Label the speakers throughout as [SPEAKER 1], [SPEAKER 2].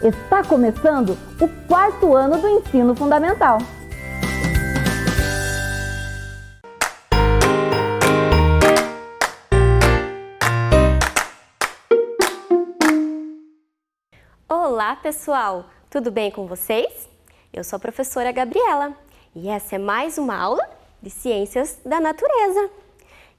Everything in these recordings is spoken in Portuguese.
[SPEAKER 1] Está começando o 4º ano do ensino fundamental.
[SPEAKER 2] Olá, pessoal! Tudo bem com vocês? Eu sou a professora Gabriela e essa é mais uma aula de Ciências da Natureza.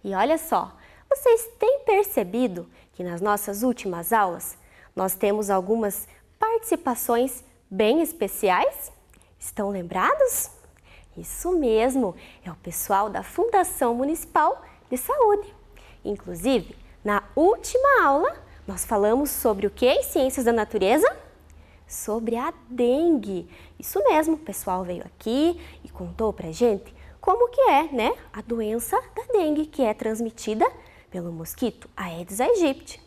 [SPEAKER 2] E olha só, vocês têm percebido que nas nossas últimas aulas nós temos algumas participações bem especiais? Estão lembrados? Isso mesmo, é o pessoal da Fundação Municipal de Saúde. Inclusive, na última aula, nós falamos sobre o que em Ciências da Natureza? Sobre a dengue. Isso mesmo, o pessoal veio aqui e contou pra gente como que é, né, a doença da dengue, que é transmitida pelo mosquito Aedes aegypti.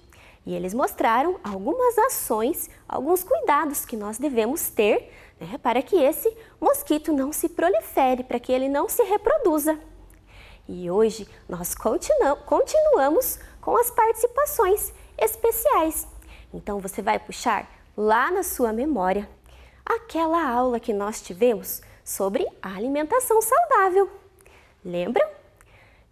[SPEAKER 2] E eles mostraram algumas ações, alguns cuidados que nós devemos ter, né, para que esse mosquito não se prolifere, para que ele não se reproduza. E hoje nós continuamos com as participações especiais. Então você vai puxar lá na sua memória aquela aula que nós tivemos sobre a alimentação saudável. Lembram?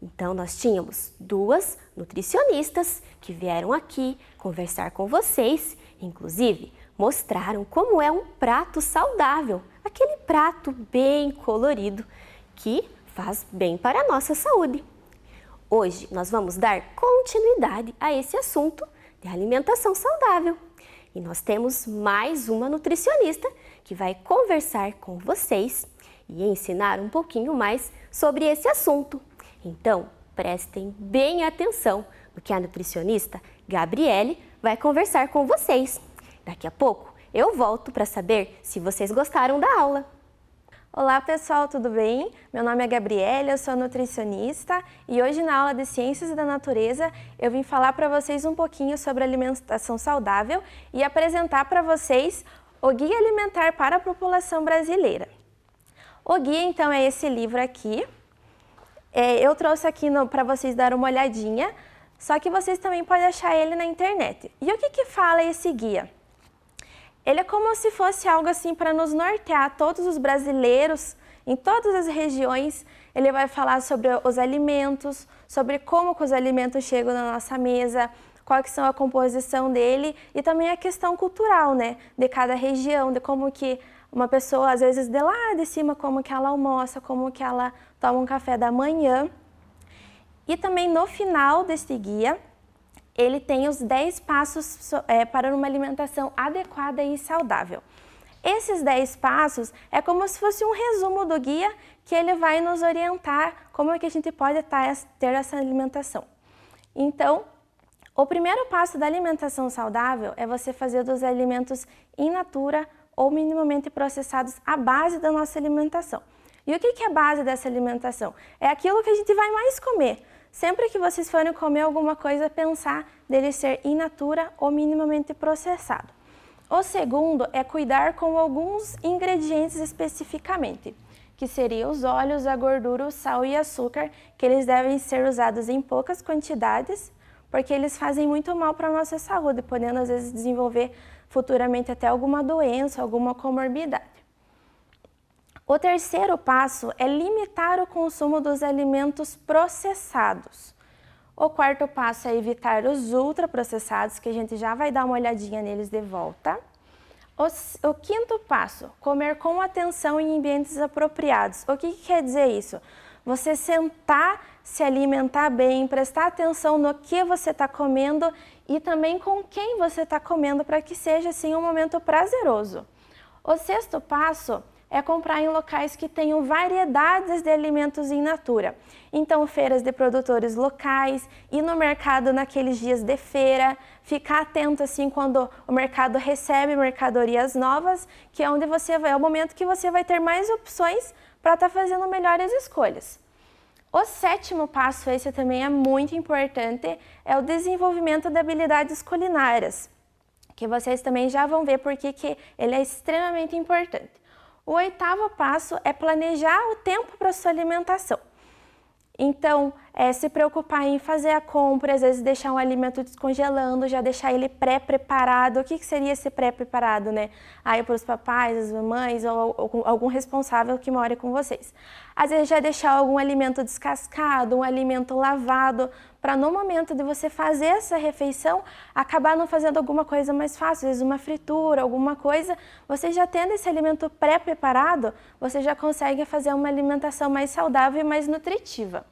[SPEAKER 2] Então nós tínhamos 2 nutricionistas que vieram aqui conversar com vocês, inclusive mostraram como é um prato saudável, aquele prato bem colorido que faz bem para a nossa saúde. Hoje nós vamos dar continuidade a esse assunto de alimentação saudável. E nós temos mais uma nutricionista que vai conversar com vocês e ensinar um pouquinho mais sobre esse assunto. Então, prestem bem atenção no que a nutricionista Gabriele vai conversar com vocês. Daqui a pouco eu volto para saber se vocês gostaram da aula.
[SPEAKER 3] Olá pessoal, tudo bem? Meu nome é Gabriela, eu sou nutricionista e hoje na aula de Ciências da Natureza eu vim falar para vocês um pouquinho sobre alimentação saudável e apresentar para vocês o Guia Alimentar para a População Brasileira. O guia então é esse livro aqui, eu trouxe aqui para vocês dar uma olhadinha, só que vocês também podem achar ele na internet. E o que fala esse guia? Ele é como se fosse algo assim para nos nortear, todos os brasileiros, em todas as regiões. Ele vai falar sobre os alimentos, sobre como que os alimentos chegam na nossa mesa, qual que são a composição dele e também a questão cultural, né, de cada região, de como que uma pessoa, às vezes de lá de cima, como que ela almoça, como que ela toma um café da manhã. E também no final desse guia, ele tem os 10 passos para uma alimentação adequada e saudável. Esses 10 passos é como se fosse um resumo do guia que ele vai nos orientar como é que a gente pode ter essa alimentação. Então, o primeiro passo da alimentação saudável é você fazer dos alimentos in natura ou minimamente processados a base da nossa alimentação. E o que é a base dessa alimentação? É aquilo que a gente vai mais comer. Sempre que vocês forem comer alguma coisa, pensar dele ser in natura ou minimamente processado. O segundo é cuidar com alguns ingredientes especificamente, que seriam os óleos, a gordura, o sal e açúcar, que eles devem ser usados em poucas quantidades, porque eles fazem muito mal para a nossa saúde, podendo às vezes desenvolver futuramente até alguma doença, alguma comorbidade. O terceiro passo é limitar o consumo dos alimentos processados. O quarto passo é evitar os ultraprocessados, que a gente já vai dar uma olhadinha neles de volta. O quinto passo, comer com atenção em ambientes apropriados. O que quer dizer isso? Você sentar, se alimentar bem, prestar atenção no que você está comendo e também com quem você está comendo, para que seja assim um momento prazeroso. O sexto passo é comprar em locais que tenham variedades de alimentos in natura. Então, feiras de produtores locais, ir no mercado naqueles dias de feira, ficar atento assim quando o mercado recebe mercadorias novas, que é onde é o momento que você vai ter mais opções para estar fazendo melhores escolhas. O sétimo passo, esse também é muito importante, é o desenvolvimento de habilidades culinárias, que vocês também já vão ver porque que ele é extremamente importante. O oitavo passo é planejar o tempo para a sua alimentação. Então, se preocupar em fazer a compra, às vezes deixar um alimento descongelando, já deixar ele pré-preparado. O que seria esse pré-preparado, né? Aí para os papais, as mamães ou algum responsável que mora com vocês. Às vezes já deixar algum alimento descascado, um alimento lavado, para no momento de você fazer essa refeição, acabar não fazendo alguma coisa mais fácil, às vezes uma fritura, alguma coisa, você já tendo esse alimento pré-preparado, você já consegue fazer uma alimentação mais saudável e mais nutritiva.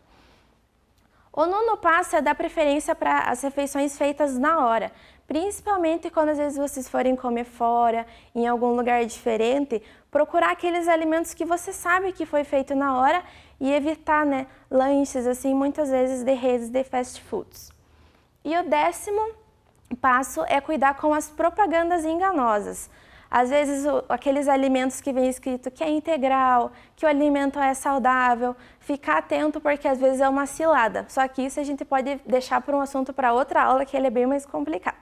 [SPEAKER 3] O nono passo é dar preferência para as refeições feitas na hora, principalmente quando às vezes vocês forem comer fora, em algum lugar diferente, procurar aqueles alimentos que você sabe que foi feito na hora e evitar, né, lanches assim, muitas vezes de redes de fast foods. E o 10º passo é cuidar com as propagandas enganosas. Às vezes, aqueles alimentos que vem escrito que é integral, que o alimento é saudável, ficar atento porque às vezes é uma cilada. Só que isso a gente pode deixar para um assunto para outra aula, que ele é bem mais complicado.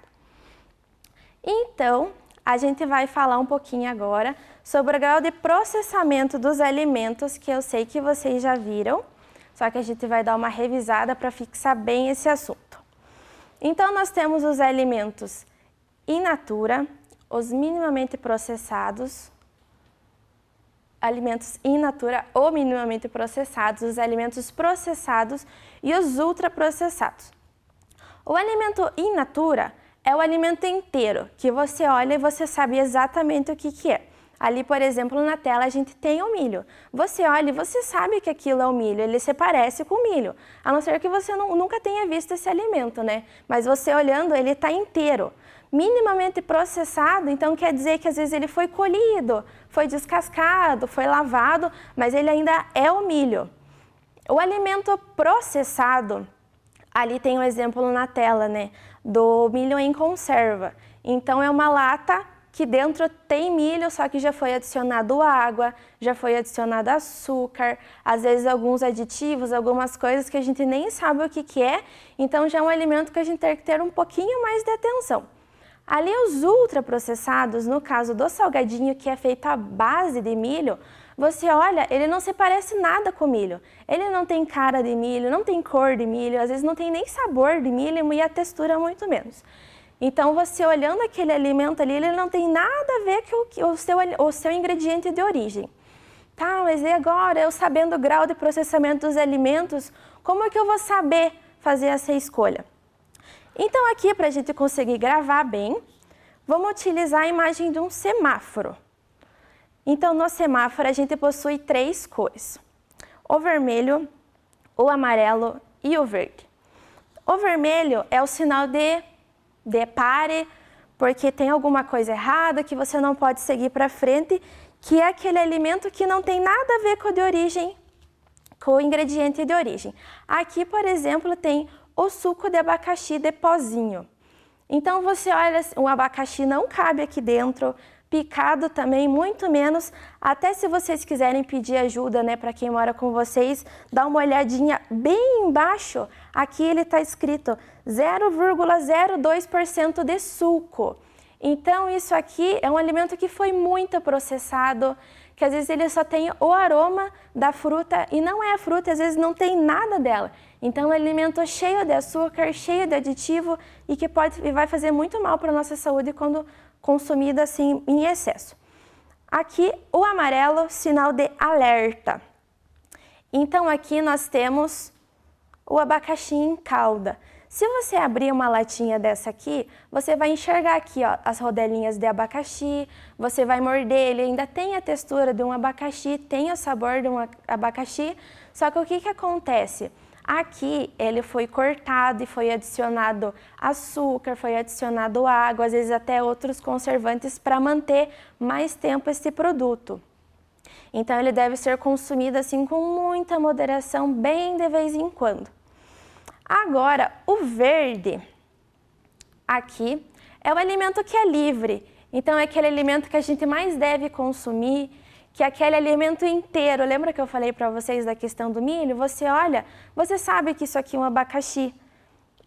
[SPEAKER 3] Então, a gente vai falar um pouquinho agora sobre o grau de processamento dos alimentos, que eu sei que vocês já viram, só que a gente vai dar uma revisada para fixar bem esse assunto. Então, nós temos os alimentos in natura, os minimamente processados, alimentos in natura ou minimamente processados, os alimentos processados e os ultraprocessados. O alimento in natura é o alimento inteiro, que você olha e você sabe exatamente o que é. Ali, por exemplo, na tela a gente tem o milho. Você olha e você sabe que aquilo é o milho, ele se parece com o milho. A não ser que você nunca tenha visto esse alimento, né? Mas você olhando, ele está inteiro. Minimamente processado, então quer dizer que às vezes ele foi colhido, foi descascado, foi lavado, mas ele ainda é o milho. O alimento processado, ali tem um exemplo na tela, né, do milho em conserva. Então é uma lata que dentro tem milho, só que já foi adicionado água, já foi adicionado açúcar, às vezes alguns aditivos, algumas coisas que a gente nem sabe o que é, então já é um alimento que a gente tem que ter um pouquinho mais de atenção. Ali os ultraprocessados, no caso do salgadinho, que é feito à base de milho, você olha, ele não se parece nada com milho. Ele não tem cara de milho, não tem cor de milho, às vezes não tem nem sabor de milho e a textura muito menos. Então você olhando aquele alimento ali, ele não tem nada a ver com o seu ingrediente de origem. Tá, mas e agora, eu sabendo o grau de processamento dos alimentos, como é que eu vou saber fazer essa escolha? Então aqui, para a gente conseguir gravar bem, vamos utilizar a imagem de um semáforo. Então no semáforo a gente possui 3 cores, o vermelho, o amarelo e o verde. O vermelho é o sinal de pare, porque tem alguma coisa errada que você não pode seguir para frente, que é aquele alimento que não tem nada a ver com o ingrediente de origem. Aqui, por exemplo, tem o suco de abacaxi de pozinho. Então você olha, o abacaxi não cabe aqui dentro, picado também, muito menos. Até se vocês quiserem pedir ajuda, né, para quem mora com vocês, dá uma olhadinha bem embaixo. Aqui ele está escrito 0,02% de suco. Então isso aqui é um alimento que foi muito processado, que às vezes ele só tem o aroma da fruta e não é a fruta, às vezes não tem nada dela. Então é um alimento cheio de açúcar, cheio de aditivo e que vai fazer muito mal para a nossa saúde quando consumido assim em excesso. Aqui o amarelo, sinal de alerta. Então aqui nós temos o abacaxi em calda. Se você abrir uma latinha dessa aqui, você vai enxergar aqui, ó, as rodelinhas de abacaxi, você vai morder, ele ainda tem a textura de um abacaxi, tem o sabor de um abacaxi, só que o que acontece? Aqui ele foi cortado e foi adicionado açúcar, foi adicionado água, às vezes até outros conservantes para manter mais tempo esse produto. Então ele deve ser consumido assim com muita moderação, bem de vez em quando. Agora, o verde, aqui, é o alimento que é livre. Então, é aquele alimento que a gente mais deve consumir, que é aquele alimento inteiro. Lembra que eu falei para vocês da questão do milho? Você olha, você sabe que isso aqui é um abacaxi.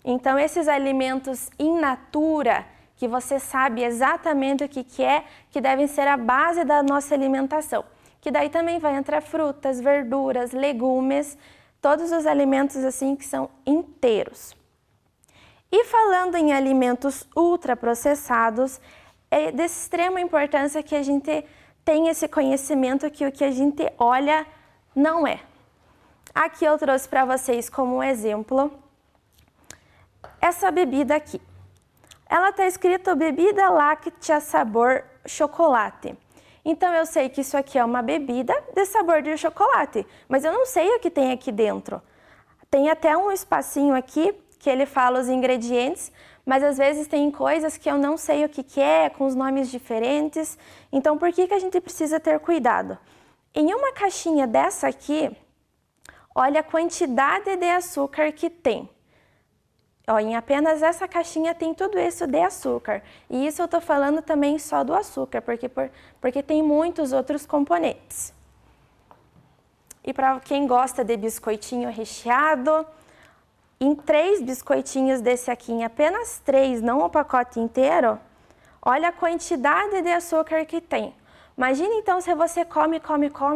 [SPEAKER 3] Então, esses alimentos in natura, que você sabe exatamente o que é, que devem ser a base da nossa alimentação. Que daí também vai entrar frutas, verduras, legumes, todos os alimentos assim que são inteiros. E falando em alimentos ultraprocessados, é de extrema importância que a gente tenha esse conhecimento que o que a gente olha não é. Aqui eu trouxe para vocês como exemplo essa bebida aqui. Ela está escrito bebida láctea sabor chocolate. Então eu sei que isso aqui é uma bebida de sabor de chocolate, mas eu não sei o que tem aqui dentro. Tem até um espacinho aqui que ele fala os ingredientes, mas às vezes tem coisas que eu não sei o que é, com os nomes diferentes. Então por que a gente precisa ter cuidado? Em uma caixinha dessa aqui, olha a quantidade de açúcar que tem. Ó, em apenas essa caixinha tem tudo isso de açúcar. E isso eu tô falando também só do açúcar, porque tem muitos outros componentes. E para quem gosta de biscoitinho recheado, em 3 biscoitinhos desse aqui, em apenas 3, não o pacote inteiro, olha a quantidade de açúcar que tem. Imagina então se você come,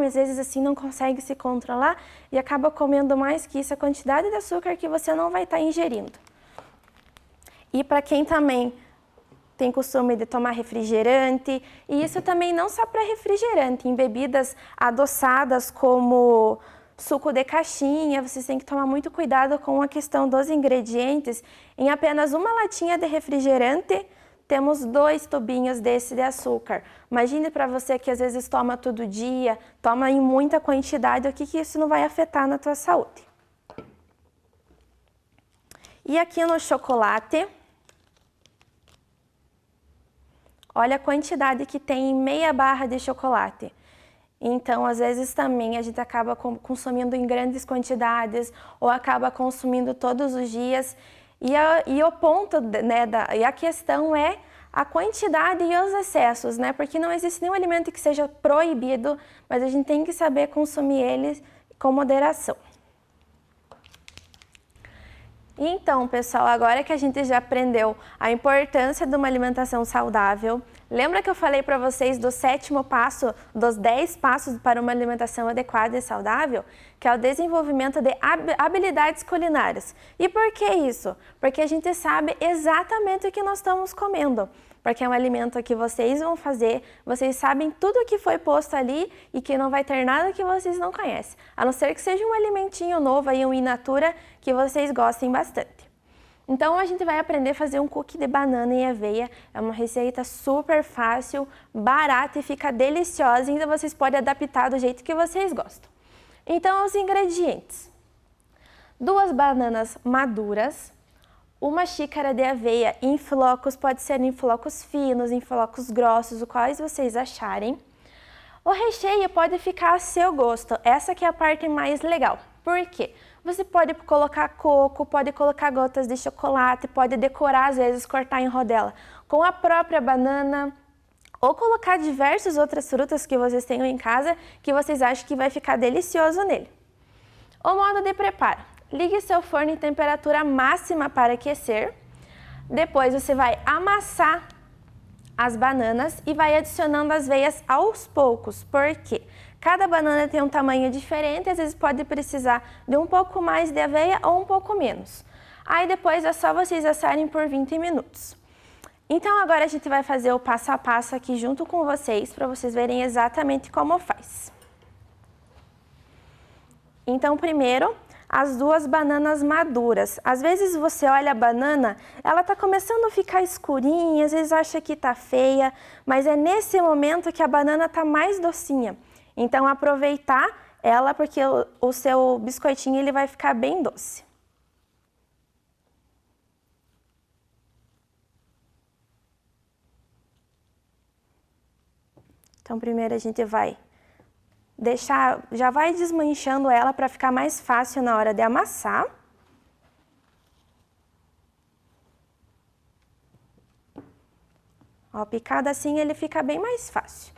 [SPEAKER 3] às vezes assim não consegue se controlar e acaba comendo mais que isso, a quantidade de açúcar que você não vai estar ingerindo. E para quem também tem costume de tomar refrigerante, e isso também não só para refrigerante, em bebidas adoçadas como suco de caixinha, vocês têm que tomar muito cuidado com a questão dos ingredientes. Em apenas uma latinha de refrigerante, temos 2 tubinhos desse de açúcar. Imagine para você que às vezes toma todo dia, toma em muita quantidade, o que isso não vai afetar na tua saúde. E aqui no chocolate, olha a quantidade que tem em meia barra de chocolate. Então, às vezes também a gente acaba consumindo em grandes quantidades ou acaba consumindo todos os dias. E o ponto, né, e a questão é a quantidade e os excessos, né? Porque não existe nenhum alimento que seja proibido, mas a gente tem que saber consumir ele com moderação. Então, pessoal, agora que a gente já aprendeu a importância de uma alimentação saudável, lembra que eu falei para vocês do 7º passo, dos 10 passos para uma alimentação adequada e saudável? Que é o desenvolvimento de habilidades culinárias. E por que isso? Porque a gente sabe exatamente o que nós estamos comendo. Porque é um alimento que vocês vão fazer, vocês sabem tudo o que foi posto ali e que não vai ter nada que vocês não conhecem. A não ser que seja um alimentinho novo aí, um in natura, que vocês gostem bastante. Então a gente vai aprender a fazer um cookie de banana e aveia. É uma receita super fácil, barata e fica deliciosa. Ainda vocês podem adaptar do jeito que vocês gostam. Então os ingredientes: 2 bananas maduras, 1 xícara de aveia em flocos, pode ser em flocos finos, em flocos grossos, o quais vocês acharem. O recheio pode ficar a seu gosto, essa que é a parte mais legal. Por quê? Você pode colocar coco, pode colocar gotas de chocolate, pode decorar, às vezes cortar em rodela com a própria banana, ou colocar diversas outras frutas que vocês tenham em casa, que vocês acham que vai ficar delicioso nele. O modo de preparo: ligue seu forno em temperatura máxima para aquecer. Depois você vai amassar as bananas e vai adicionando as aveias aos poucos. Por quê? Cada banana tem um tamanho diferente, às vezes pode precisar de um pouco mais de aveia ou um pouco menos. Aí depois é só vocês assarem por 20 minutos. Então agora a gente vai fazer o passo a passo aqui junto com vocês, para vocês verem exatamente como faz. Então primeiro, as 2 bananas maduras. Às vezes você olha a banana, ela tá começando a ficar escurinha, às vezes acha que tá feia, mas é nesse momento que a banana tá mais docinha. Então aproveitar ela, porque o seu biscoitinho ele vai ficar bem doce. Então primeiro a gente vai já vai desmanchando ela para ficar mais fácil na hora de amassar. Ó, picado assim ele fica bem mais fácil.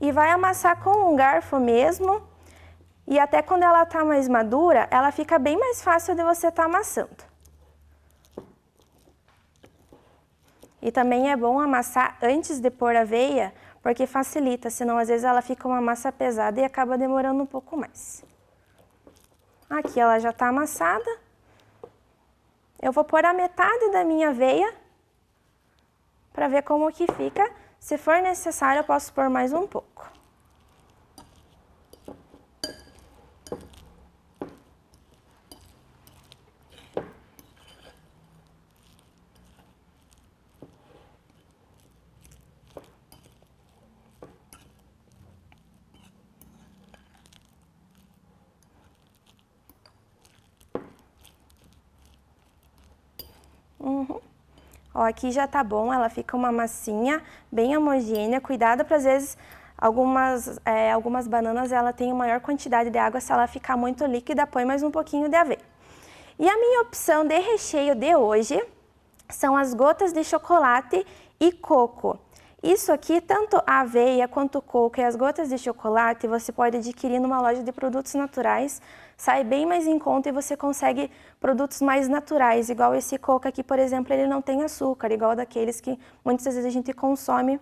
[SPEAKER 3] E vai amassar com um garfo mesmo, e até quando ela tá mais madura, ela fica bem mais fácil de você estar amassando. E também é bom amassar antes de pôr a aveia, porque facilita, senão às vezes ela fica uma massa pesada e acaba demorando um pouco mais. Aqui ela já tá amassada. Eu vou pôr a metade da minha aveia para ver como que fica. Se for necessário, eu posso pôr mais um pouco. Ó, aqui já tá bom, ela fica uma massinha bem homogênea. Cuidado para às vezes algumas bananas ela tem maior quantidade de água, se ela ficar muito líquida, põe mais um pouquinho de aveia. E a minha opção de recheio de hoje são as gotas de chocolate e coco. Isso aqui, tanto a aveia quanto o coco e as gotas de chocolate, você pode adquirir numa loja de produtos naturais. Sai bem mais em conta e você consegue produtos mais naturais, igual esse coco aqui, por exemplo, ele não tem açúcar, igual daqueles que muitas vezes a gente consome,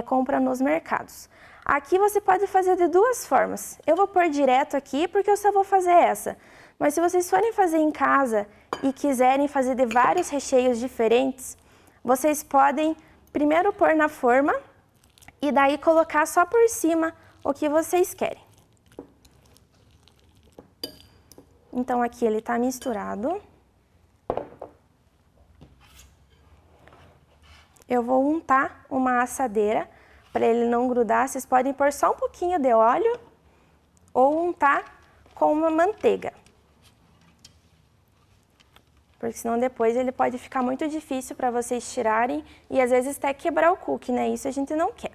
[SPEAKER 3] compra nos mercados. Aqui você pode fazer de duas formas. Eu vou pôr direto aqui porque eu só vou fazer essa. Mas se vocês forem fazer em casa e quiserem fazer de vários recheios diferentes, vocês podem primeiro pôr na forma e daí colocar só por cima o que vocês querem. Então aqui ele tá misturado. Eu vou untar uma assadeira para ele não grudar. Vocês podem pôr só um pouquinho de óleo ou untar com uma manteiga. Porque senão depois ele pode ficar muito difícil para vocês tirarem e às vezes até quebrar o cookie, né? Isso a gente não quer.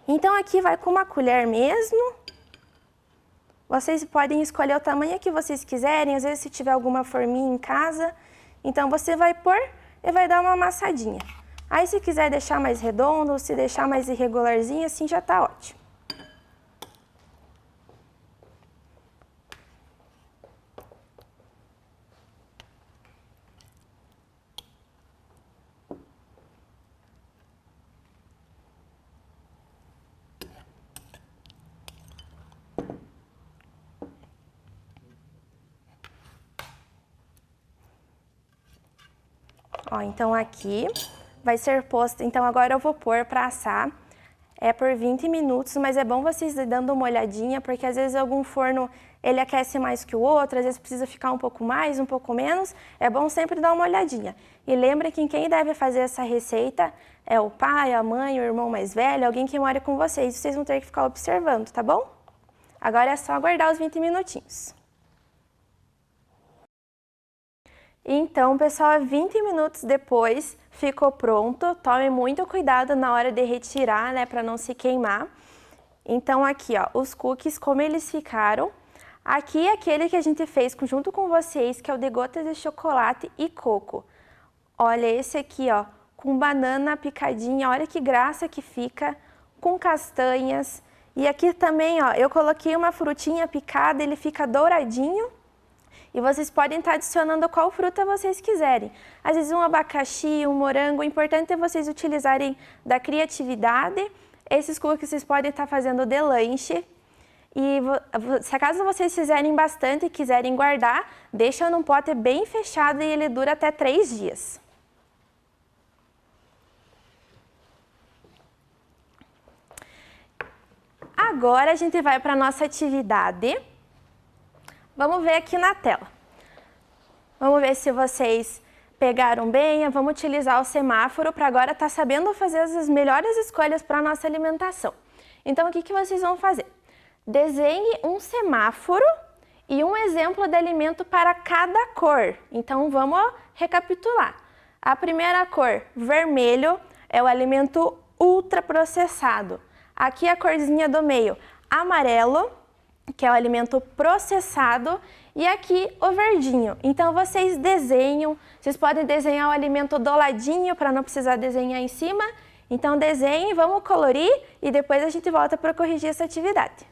[SPEAKER 3] Então aqui vai com uma colher mesmo. Vocês podem escolher o tamanho que vocês quiserem, às vezes se tiver alguma forminha em casa. Então você vai pôr e vai dar uma amassadinha. Aí se quiser deixar mais redondo ou se deixar mais irregularzinho, assim já tá ótimo. Ó, então aqui vai ser posto, então agora eu vou pôr para assar, por 20 minutos, mas é bom vocês ir dando uma olhadinha, porque às vezes algum forno ele aquece mais que o outro, às vezes precisa ficar um pouco mais, um pouco menos, é bom sempre dar uma olhadinha. E lembre que quem deve fazer essa receita é o pai, a mãe, o irmão mais velho, alguém que mora com vocês, vocês vão ter que ficar observando, tá bom? Agora é só aguardar os 20 minutinhos. Então, pessoal, 20 minutos depois ficou pronto. Tome muito cuidado na hora de retirar, né, para não se queimar. Então, aqui, ó, os cookies, como eles ficaram. Aqui é aquele que a gente fez junto com vocês, que é o de gotas de chocolate e coco. Olha, esse aqui, ó, com banana picadinha, olha que graça que fica, com castanhas. E aqui também, ó, eu coloquei uma frutinha picada, ele fica douradinho. E vocês podem estar adicionando qual fruta vocês quiserem. Às vezes um abacaxi, um morango, o importante é vocês utilizarem da criatividade. Esses cookies vocês podem estar fazendo de lanche. E se acaso vocês fizerem bastante e quiserem guardar, deixa num pote bem fechado e ele dura até 3 dias. Agora a gente vai para a nossa atividade. Vamos ver aqui na tela. Vamos ver se vocês pegaram bem. Vamos utilizar o semáforo para agora estar sabendo fazer as melhores escolhas para a nossa alimentação. Então, o que vocês vão fazer? Desenhe um semáforo e um exemplo de alimento para cada cor. Então, vamos recapitular. A primeira cor, vermelho, é o alimento ultraprocessado. Aqui a corzinha do meio, amarelo, que é o alimento processado, e aqui o verdinho. Então vocês desenham, vocês podem desenhar o alimento do ladinho para não precisar desenhar em cima. Então desenhem, vamos colorir e depois a gente volta para corrigir essa atividade.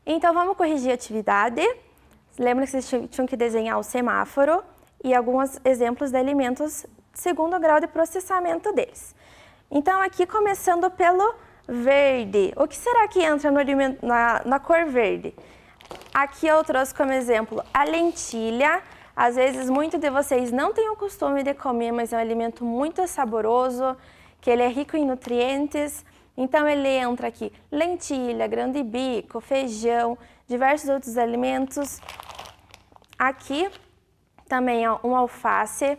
[SPEAKER 3] Então, vamos corrigir a atividade. Lembra que vocês tinham que desenhar o semáforo e alguns exemplos de alimentos segundo o grau de processamento deles. Então, aqui começando pelo verde. O que será que entra no alimento, na cor verde? Aqui eu trouxe como exemplo a lentilha. Às vezes, muitos de vocês não têm o costume de comer, mas é um alimento muito saboroso, que ele é rico em nutrientes. Então, ele entra aqui lentilha, grão de bico, feijão, diversos outros alimentos. Aqui também um alface.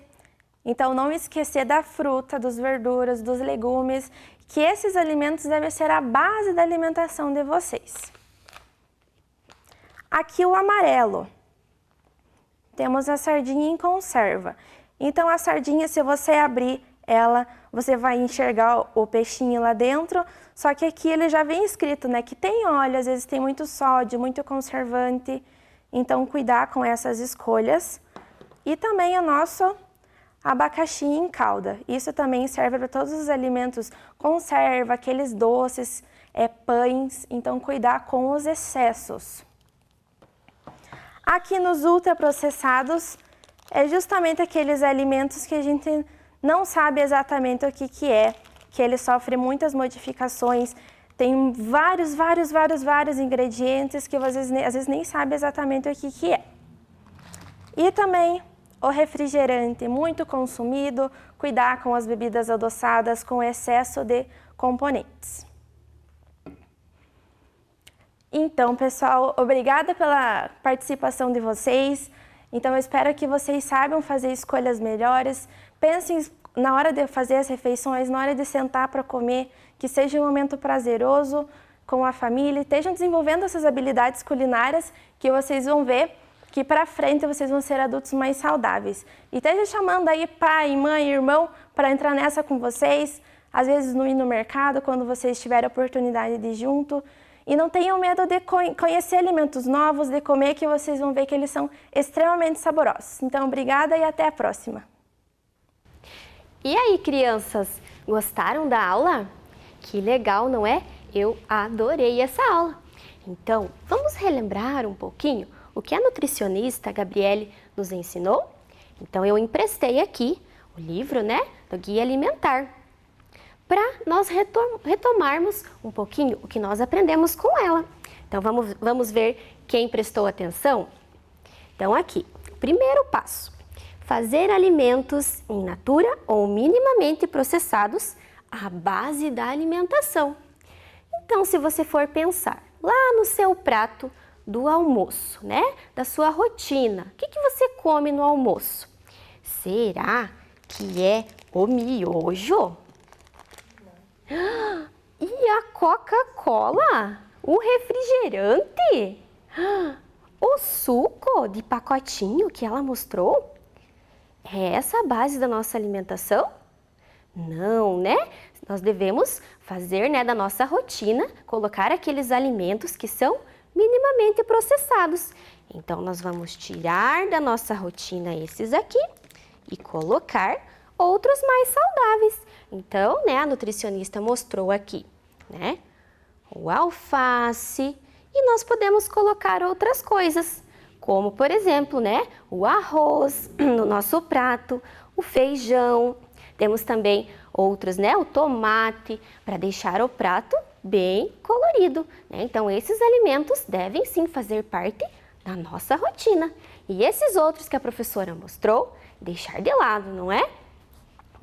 [SPEAKER 3] Então, não esquecer da fruta, das verduras, dos legumes, que esses alimentos devem ser a base da alimentação de vocês. Aqui o amarelo. Temos a sardinha em conserva. Então, a sardinha, se você abrir ela, você vai enxergar o peixinho lá dentro, só que aqui ele já vem escrito, né, que tem óleo, às vezes tem muito sódio, muito conservante, então cuidar com essas escolhas. E também o nosso abacaxi em calda, isso também serve para todos os alimentos, conserva, aqueles doces, pães, então cuidar com os excessos. Aqui nos ultraprocessados, é justamente aqueles alimentos que a gente não sabe exatamente o que é, que ele sofre muitas modificações, tem vários ingredientes que às vezes nem sabe exatamente o que é. E também o refrigerante, muito consumido, cuidar com as bebidas adoçadas, com excesso de componentes. Então, pessoal, obrigada pela participação de vocês. Então, eu espero que vocês saibam fazer escolhas melhores. Pensem na hora de fazer as refeições, na hora de sentar para comer, que seja um momento prazeroso com a família. Estejam desenvolvendo essas habilidades culinárias que vocês vão ver que para frente vocês vão ser adultos mais saudáveis. E esteja chamando aí pai, mãe, irmão para entrar nessa com vocês. Às vezes, no ir no mercado, quando vocês tiverem a oportunidade de ir junto. E não tenham medo de conhecer alimentos novos, de comer, que vocês vão ver que eles são extremamente saborosos. Então, obrigada e até a próxima!
[SPEAKER 2] E aí, crianças, gostaram da aula? Que legal, não é? Eu adorei essa aula! Então, vamos relembrar um pouquinho o que a nutricionista Gabriele nos ensinou? Então, eu emprestei aqui o livro, né, do Guia Alimentar, para nós retomarmos um pouquinho o que nós aprendemos com ela. Então, vamos ver quem prestou atenção? Então, aqui, primeiro passo, fazer alimentos in natura ou minimamente processados à base da alimentação. Então, se você for pensar lá no seu prato do almoço, né, da sua rotina, o que você come no almoço? Será que é o miojo? E a Coca-Cola? O refrigerante? O suco de pacotinho que ela mostrou? É essa a base da nossa alimentação? Não, né? Nós devemos fazer, né, da nossa rotina, colocar aqueles alimentos que são minimamente processados. Então, nós vamos tirar da nossa rotina esses aqui e colocar outros mais saudáveis. Então, né, a nutricionista mostrou aqui, né, o alface, e nós podemos colocar outras coisas, como, por exemplo, né, o arroz no nosso prato, o feijão, temos também outros, né, o tomate, para deixar o prato bem colorido, né? Então, esses alimentos devem sim fazer parte da nossa rotina. E esses outros que a professora mostrou, deixar de lado, não é?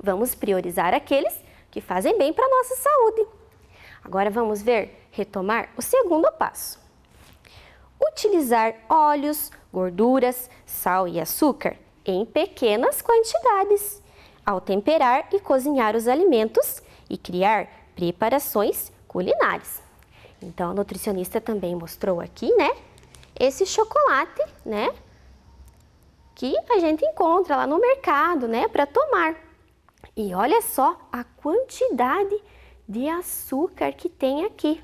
[SPEAKER 2] Vamos priorizar aqueles que fazem bem para a nossa saúde. Agora vamos retomar o segundo passo. Utilizar óleos, gorduras, sal e açúcar em pequenas quantidades, ao temperar e cozinhar os alimentos e criar preparações culinárias. Então, a nutricionista também mostrou aqui, né, esse chocolate, né, que a gente encontra lá no mercado, né, para tomar. E olha só a quantidade de açúcar que tem aqui.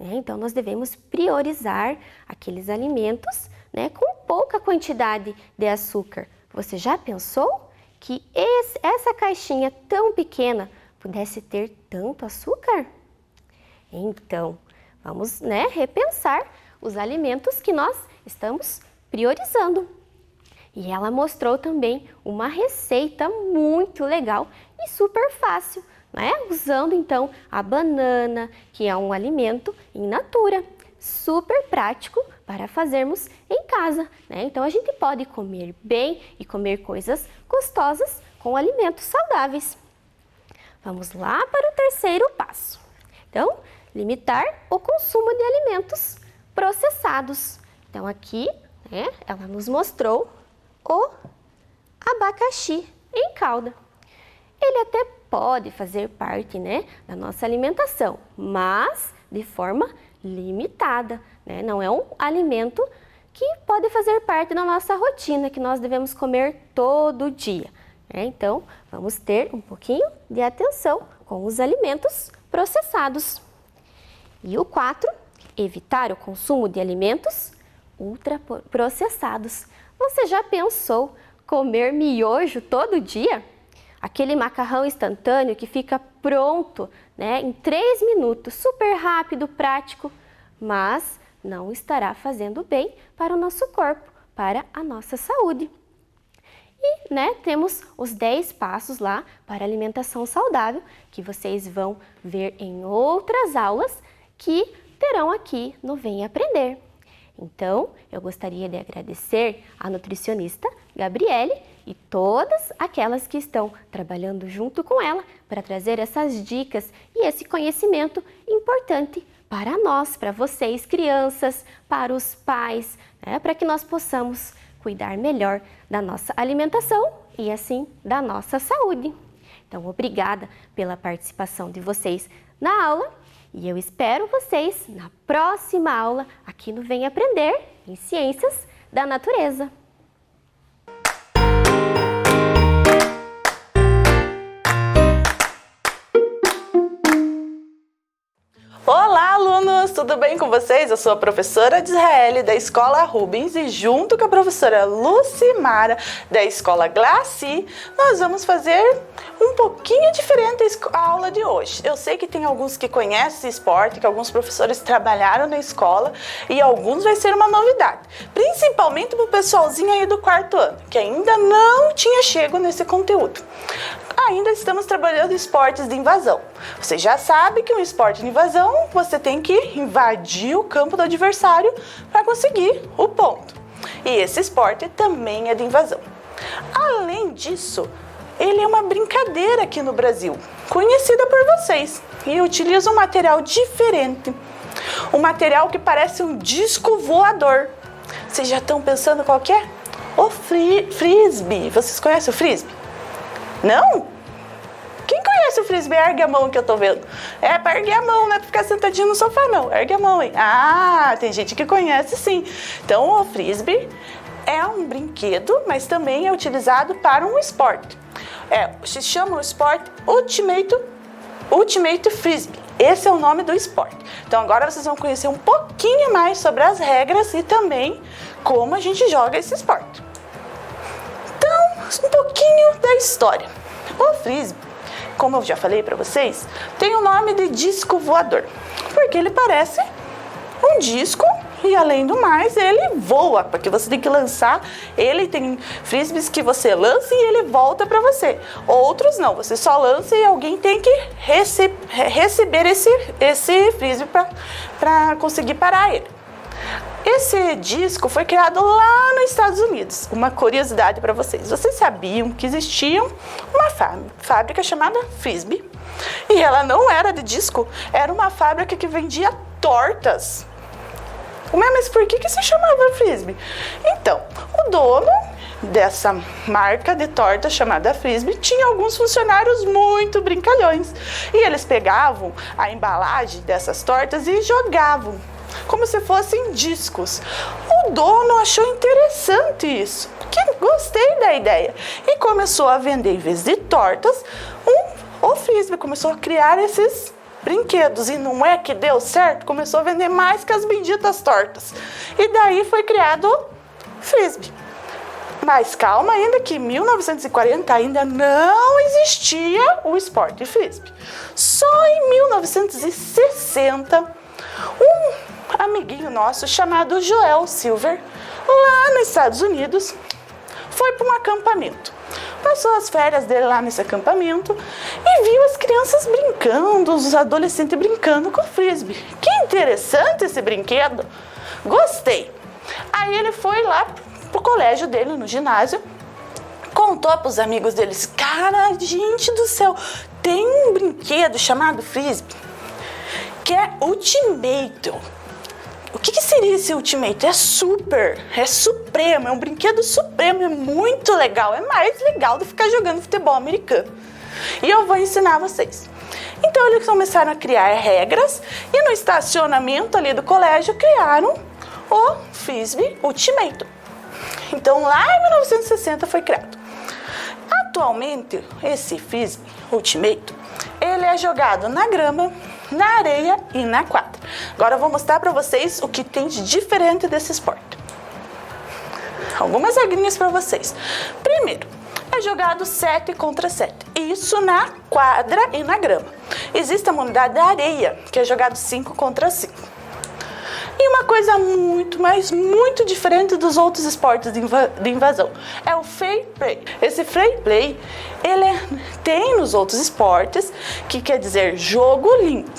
[SPEAKER 2] Então, nós devemos priorizar aqueles alimentos, né, com pouca quantidade de açúcar. Você já pensou que essa caixinha tão pequena pudesse ter tanto açúcar? Então, vamos, né, repensar os alimentos que nós estamos priorizando. E ela mostrou também uma receita muito legal e super fácil, né? Usando então a banana, que é um alimento in natura, super prático para fazermos em casa, né? Então a gente pode comer bem e comer coisas gostosas com alimentos saudáveis. Vamos lá para o terceiro passo. Então, limitar o consumo de alimentos processados. Então aqui, né, ela nos mostrou o abacaxi em calda. Ele até pode fazer parte, né, da nossa alimentação, mas de forma limitada, né? Não é um alimento que pode fazer parte da nossa rotina, que nós devemos comer todo dia, né? Então, vamos ter um pouquinho de atenção com os alimentos processados. E o 4, evitar o consumo de alimentos ultraprocessados. Você já pensou comer miojo todo dia? Aquele macarrão instantâneo que fica pronto, né, em 3 minutos, super rápido, prático, mas não estará fazendo bem para o nosso corpo, para a nossa saúde. E, né, temos os 10 passos lá para alimentação saudável, que vocês vão ver em outras aulas que terão aqui no Vem Aprender. Então, eu gostaria de agradecer à nutricionista Gabriele e todas aquelas que estão trabalhando junto com ela para trazer essas dicas e esse conhecimento importante para nós, para vocês, crianças, para os pais, né, para que nós possamos cuidar melhor da nossa alimentação e assim da nossa saúde. Então, obrigada pela participação de vocês na aula. E eu espero vocês na próxima aula aqui no Vem Aprender em Ciências da Natureza.
[SPEAKER 4] Olá, alunos! Tudo bem com vocês? Eu sou a professora Disraeli da Escola Rubens e junto com a professora Lucimara da Escola Glaci, nós vamos fazer um pouquinho diferente a aula de hoje. Eu sei que tem alguns que conhecem esse esporte, que alguns professores trabalharam na escola e alguns vai ser uma novidade, principalmente para o pessoalzinho aí do 4º ano, que ainda não tinha chego nesse conteúdo. Ainda estamos trabalhando esportes de invasão. Você já sabe que um esporte de invasão, você tem que invadir o campo do adversário para conseguir o ponto. E esse esporte também é de invasão. Além disso, ele é uma brincadeira aqui no Brasil, conhecida por vocês, e utiliza um material diferente. Um material que parece um disco voador. Vocês já estão pensando qual que é? O frisbee. Vocês conhecem o frisbee? Não? Quem conhece o frisbee? Ergue a mão que eu tô vendo. É para erguer a mão, não é para ficar sentadinho no sofá, não. Ergue a mão, hein? Ah, tem gente que conhece sim. Então, o frisbee é um brinquedo, mas também é utilizado para um esporte. Se chama o esporte Ultimate Frisbee. Esse é o nome do esporte. Então, agora vocês vão conhecer um pouquinho mais sobre as regras e também como a gente joga esse esporte. Então, um pouquinho da história. O frisbee, como eu já falei para vocês, tem o nome de disco voador, porque ele parece um disco e, além do mais, ele voa, porque você tem que lançar. Ele tem frisbees que você lança e ele volta para você. Outros não, você só lança e alguém tem que receber esse frisbee para conseguir parar ele. Esse disco foi criado lá nos Estados Unidos. Uma curiosidade para vocês. Vocês sabiam que existia uma fábrica chamada Frisbee? E ela não era de disco, era uma fábrica que vendia tortas. Mas por que se chamava Frisbee? Então, o dono dessa marca de torta chamada Frisbee tinha alguns funcionários muito brincalhões. E eles pegavam a embalagem dessas tortas e jogavam como se fossem discos. O dono achou interessante isso, que gostei da ideia, e começou a vender, em vez de tortas, o frisbee. Começou a criar esses brinquedos, e não é que deu certo? Começou a vender mais que as benditas tortas, e daí foi criado o frisbee. Mas calma ainda, que em 1940 ainda não existia o esporte frisbee. Só em 1960, um amiguinho nosso chamado Joel Silver, lá nos Estados Unidos, foi para um acampamento. Passou as férias dele lá nesse acampamento e viu as crianças brincando, os adolescentes brincando com o frisbee. Que interessante esse brinquedo! Gostei! Aí ele foi lá pro colégio dele, no ginásio, contou para os amigos deles: cara, gente do céu, tem um brinquedo chamado frisbee que é Ultimate. O que seria esse Ultimate? É super, é supremo, é um brinquedo supremo, é muito legal, é mais legal do que ficar jogando futebol americano. E eu vou ensinar vocês. Então eles começaram a criar regras e no estacionamento ali do colégio criaram o Frisbee Ultimate. Então lá em 1960 foi criado. Atualmente esse Frisbee Ultimate, ele é jogado na grama, na areia e na quadra. Agora eu vou mostrar para vocês o que tem de diferente desse esporte. Algumas regrinhas para vocês. Primeiro, é jogado 7 contra 7. Isso na quadra e na grama. Existe a modalidade da areia, que é jogado 5 contra 5. E uma coisa muito, mas muito diferente dos outros esportes de invasão é o fair play. Esse fair play, ele tem nos outros esportes, que quer dizer jogo limpo.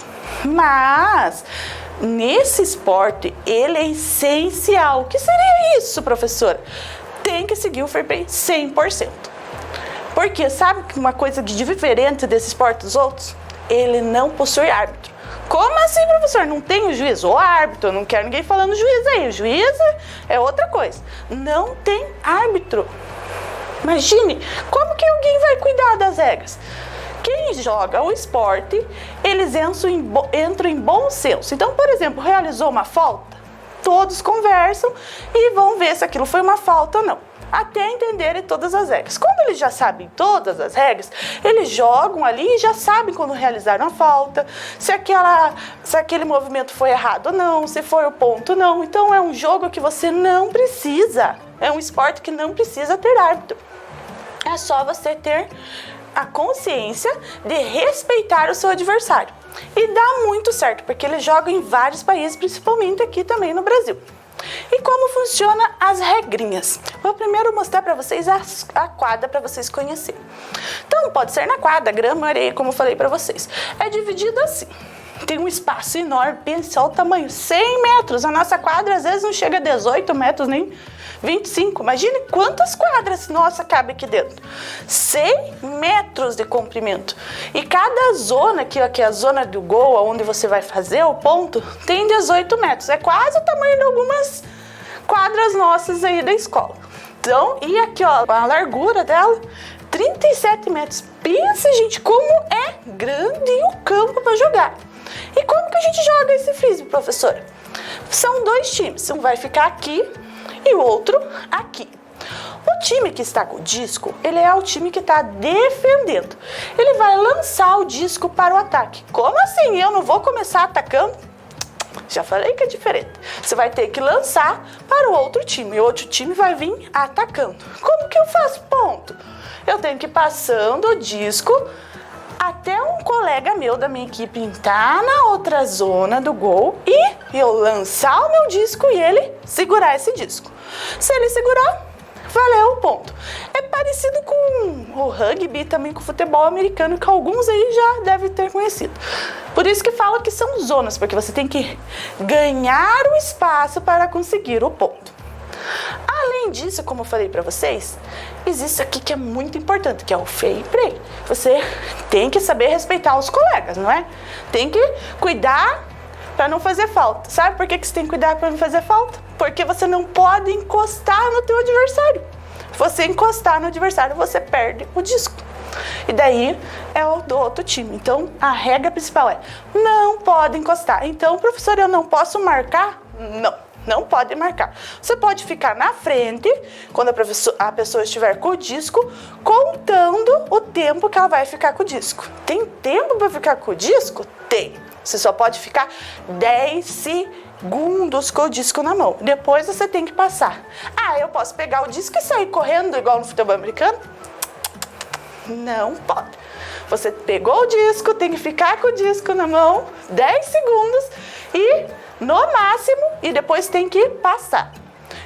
[SPEAKER 4] Mas nesse esporte, ele é essencial. O que seria isso, professora? Tem que seguir o fair play 100%. Porque sabe que uma coisa de diferente desse esporte dos outros? Ele não possui árbitro. Como assim, professor? Não tem o juiz? O árbitro, eu não quero ninguém falando juiz aí. O juiz é outra coisa. Não tem árbitro. Imagine, como que alguém vai cuidar das regras? Quem joga o esporte, eles entram em bom senso. Então, por exemplo, realizou uma falta, todos conversam e vão ver se aquilo foi uma falta ou não, até entenderem todas as regras. Quando eles já sabem todas as regras, eles jogam ali e já sabem quando realizaram a falta, se aquele movimento foi errado ou não, se foi o ponto ou não. Então é um jogo que você não precisa, é um esporte que não precisa ter árbitro. É só você ter a consciência de respeitar o seu adversário. E dá muito certo, porque eles jogam em vários países, principalmente aqui também no Brasil. E como funciona as regrinhas? Vou primeiro mostrar para vocês a quadra para vocês conhecerem. Então pode ser na quadra, grama, areia, como eu falei para vocês. É dividido assim. Tem um espaço enorme, pensa o tamanho, 100 metros. A nossa quadra às vezes não chega a 18 metros, nem 25. Imagine quantas quadras nossa cabe aqui dentro. 100 metros de comprimento. E cada zona, aqui é a zona do gol, onde você vai fazer o ponto, tem 18 metros. É quase o tamanho de algumas quadras nossas aí da escola. Então, e aqui ó, a largura dela, 37 metros. Pensa, gente, como é grande o campo para jogar. E como que a gente joga esse frisbee, professora? São 2 times, um vai ficar aqui e o outro aqui. O time que está com o disco, ele é o time que está defendendo. Ele vai lançar o disco para o ataque. Como assim? Eu não vou começar atacando? Já falei que é diferente. Você vai ter que lançar para o outro time. E o outro time vai vir atacando. Como que eu faço ponto? Eu tenho que ir passando o disco até um colega meu da minha equipe entrar na outra zona do gol e eu lançar o meu disco e ele segurar esse disco. Se ele segurar, valeu o ponto. É parecido com o rugby, também com o futebol americano, que alguns aí já devem ter conhecido. Por isso que fala que são zonas, porque você tem que ganhar o espaço para conseguir o ponto. Além disso, como eu falei para vocês, existe aqui que é muito importante, que é o fair play. Você tem que saber respeitar os colegas, não é? Tem que cuidar para não fazer falta. Sabe por que você tem que cuidar para não fazer falta? Porque você não pode encostar no teu adversário. Se você encostar no adversário, você perde o disco. E daí é o do outro time. Então, a regra principal é, não pode encostar. Então, professor, eu não posso marcar? Não pode marcar. Você pode ficar na frente, quando a pessoa estiver com o disco, contando o tempo que ela vai ficar com o disco. Tem tempo para ficar com o disco? Tem. Você só pode ficar 10 segundos com o disco na mão. Depois você tem que passar. Eu posso pegar o disco e sair correndo igual no futebol americano? Não pode. Você pegou o disco, tem que ficar com o disco na mão 10 segundos e no máximo, e depois tem que passar.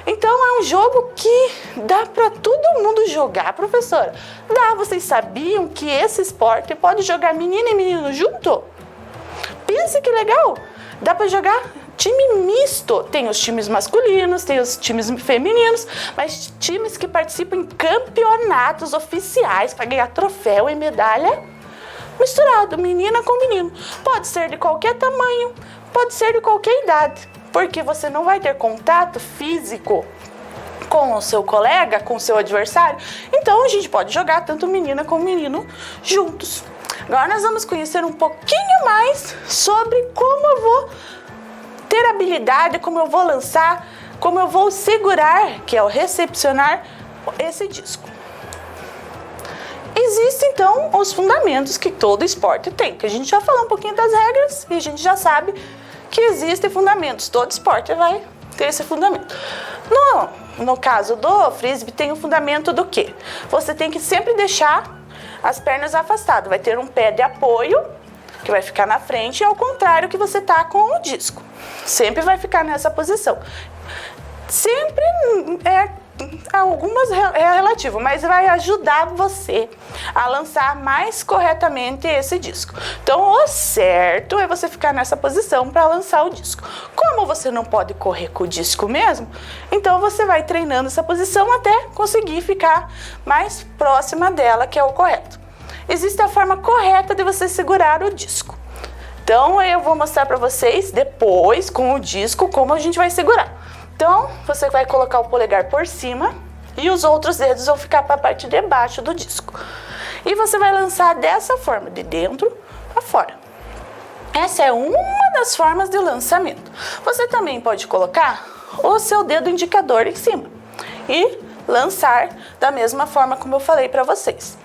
[SPEAKER 4] Então é um jogo que dá para todo mundo jogar, professora. Dá, vocês sabiam que esse esporte pode jogar menina e menino junto? Pensa que legal! Dá para jogar time misto. Tem os times masculinos, tem os times femininos, mas times que participam em campeonatos oficiais para ganhar troféu e medalha misturado, menina com menino. Pode ser de qualquer tamanho, pode ser de qualquer idade, porque você não vai ter contato físico com o seu colega, com o seu adversário. Então a gente pode jogar tanto menina como menino juntos. Agora nós vamos conhecer um pouquinho mais sobre como eu vou ter habilidade, como eu vou lançar, como eu vou segurar, que é o recepcionar, esse disco. Existem então os fundamentos que todo esporte tem, que a gente já falou um pouquinho das regras e a gente já sabe que existem fundamentos. Todo esporte vai ter esse fundamento. No caso do frisbee, tem o fundamento do quê? Você tem que sempre deixar as pernas afastadas. Vai ter um pé de apoio que vai ficar na frente e ao contrário que você tá com o disco. Sempre vai ficar nessa posição. Sempre algumas é relativo, mas vai ajudar você a lançar mais corretamente esse disco. Então, o certo é você ficar nessa posição para lançar o disco. Como você não pode correr com o disco mesmo, então você vai treinando essa posição até conseguir ficar mais próxima dela, que é o correto. Existe a forma correta de você segurar o disco. Então, eu vou mostrar para vocês depois, com o disco, como a gente vai segurar. Então, você vai colocar o polegar por cima e os outros dedos vão ficar para a parte de baixo do disco. E você vai lançar dessa forma, de dentro para fora. Essa é uma das formas de lançamento. Você também pode colocar o seu dedo indicador em cima e lançar da mesma forma como eu falei para vocês.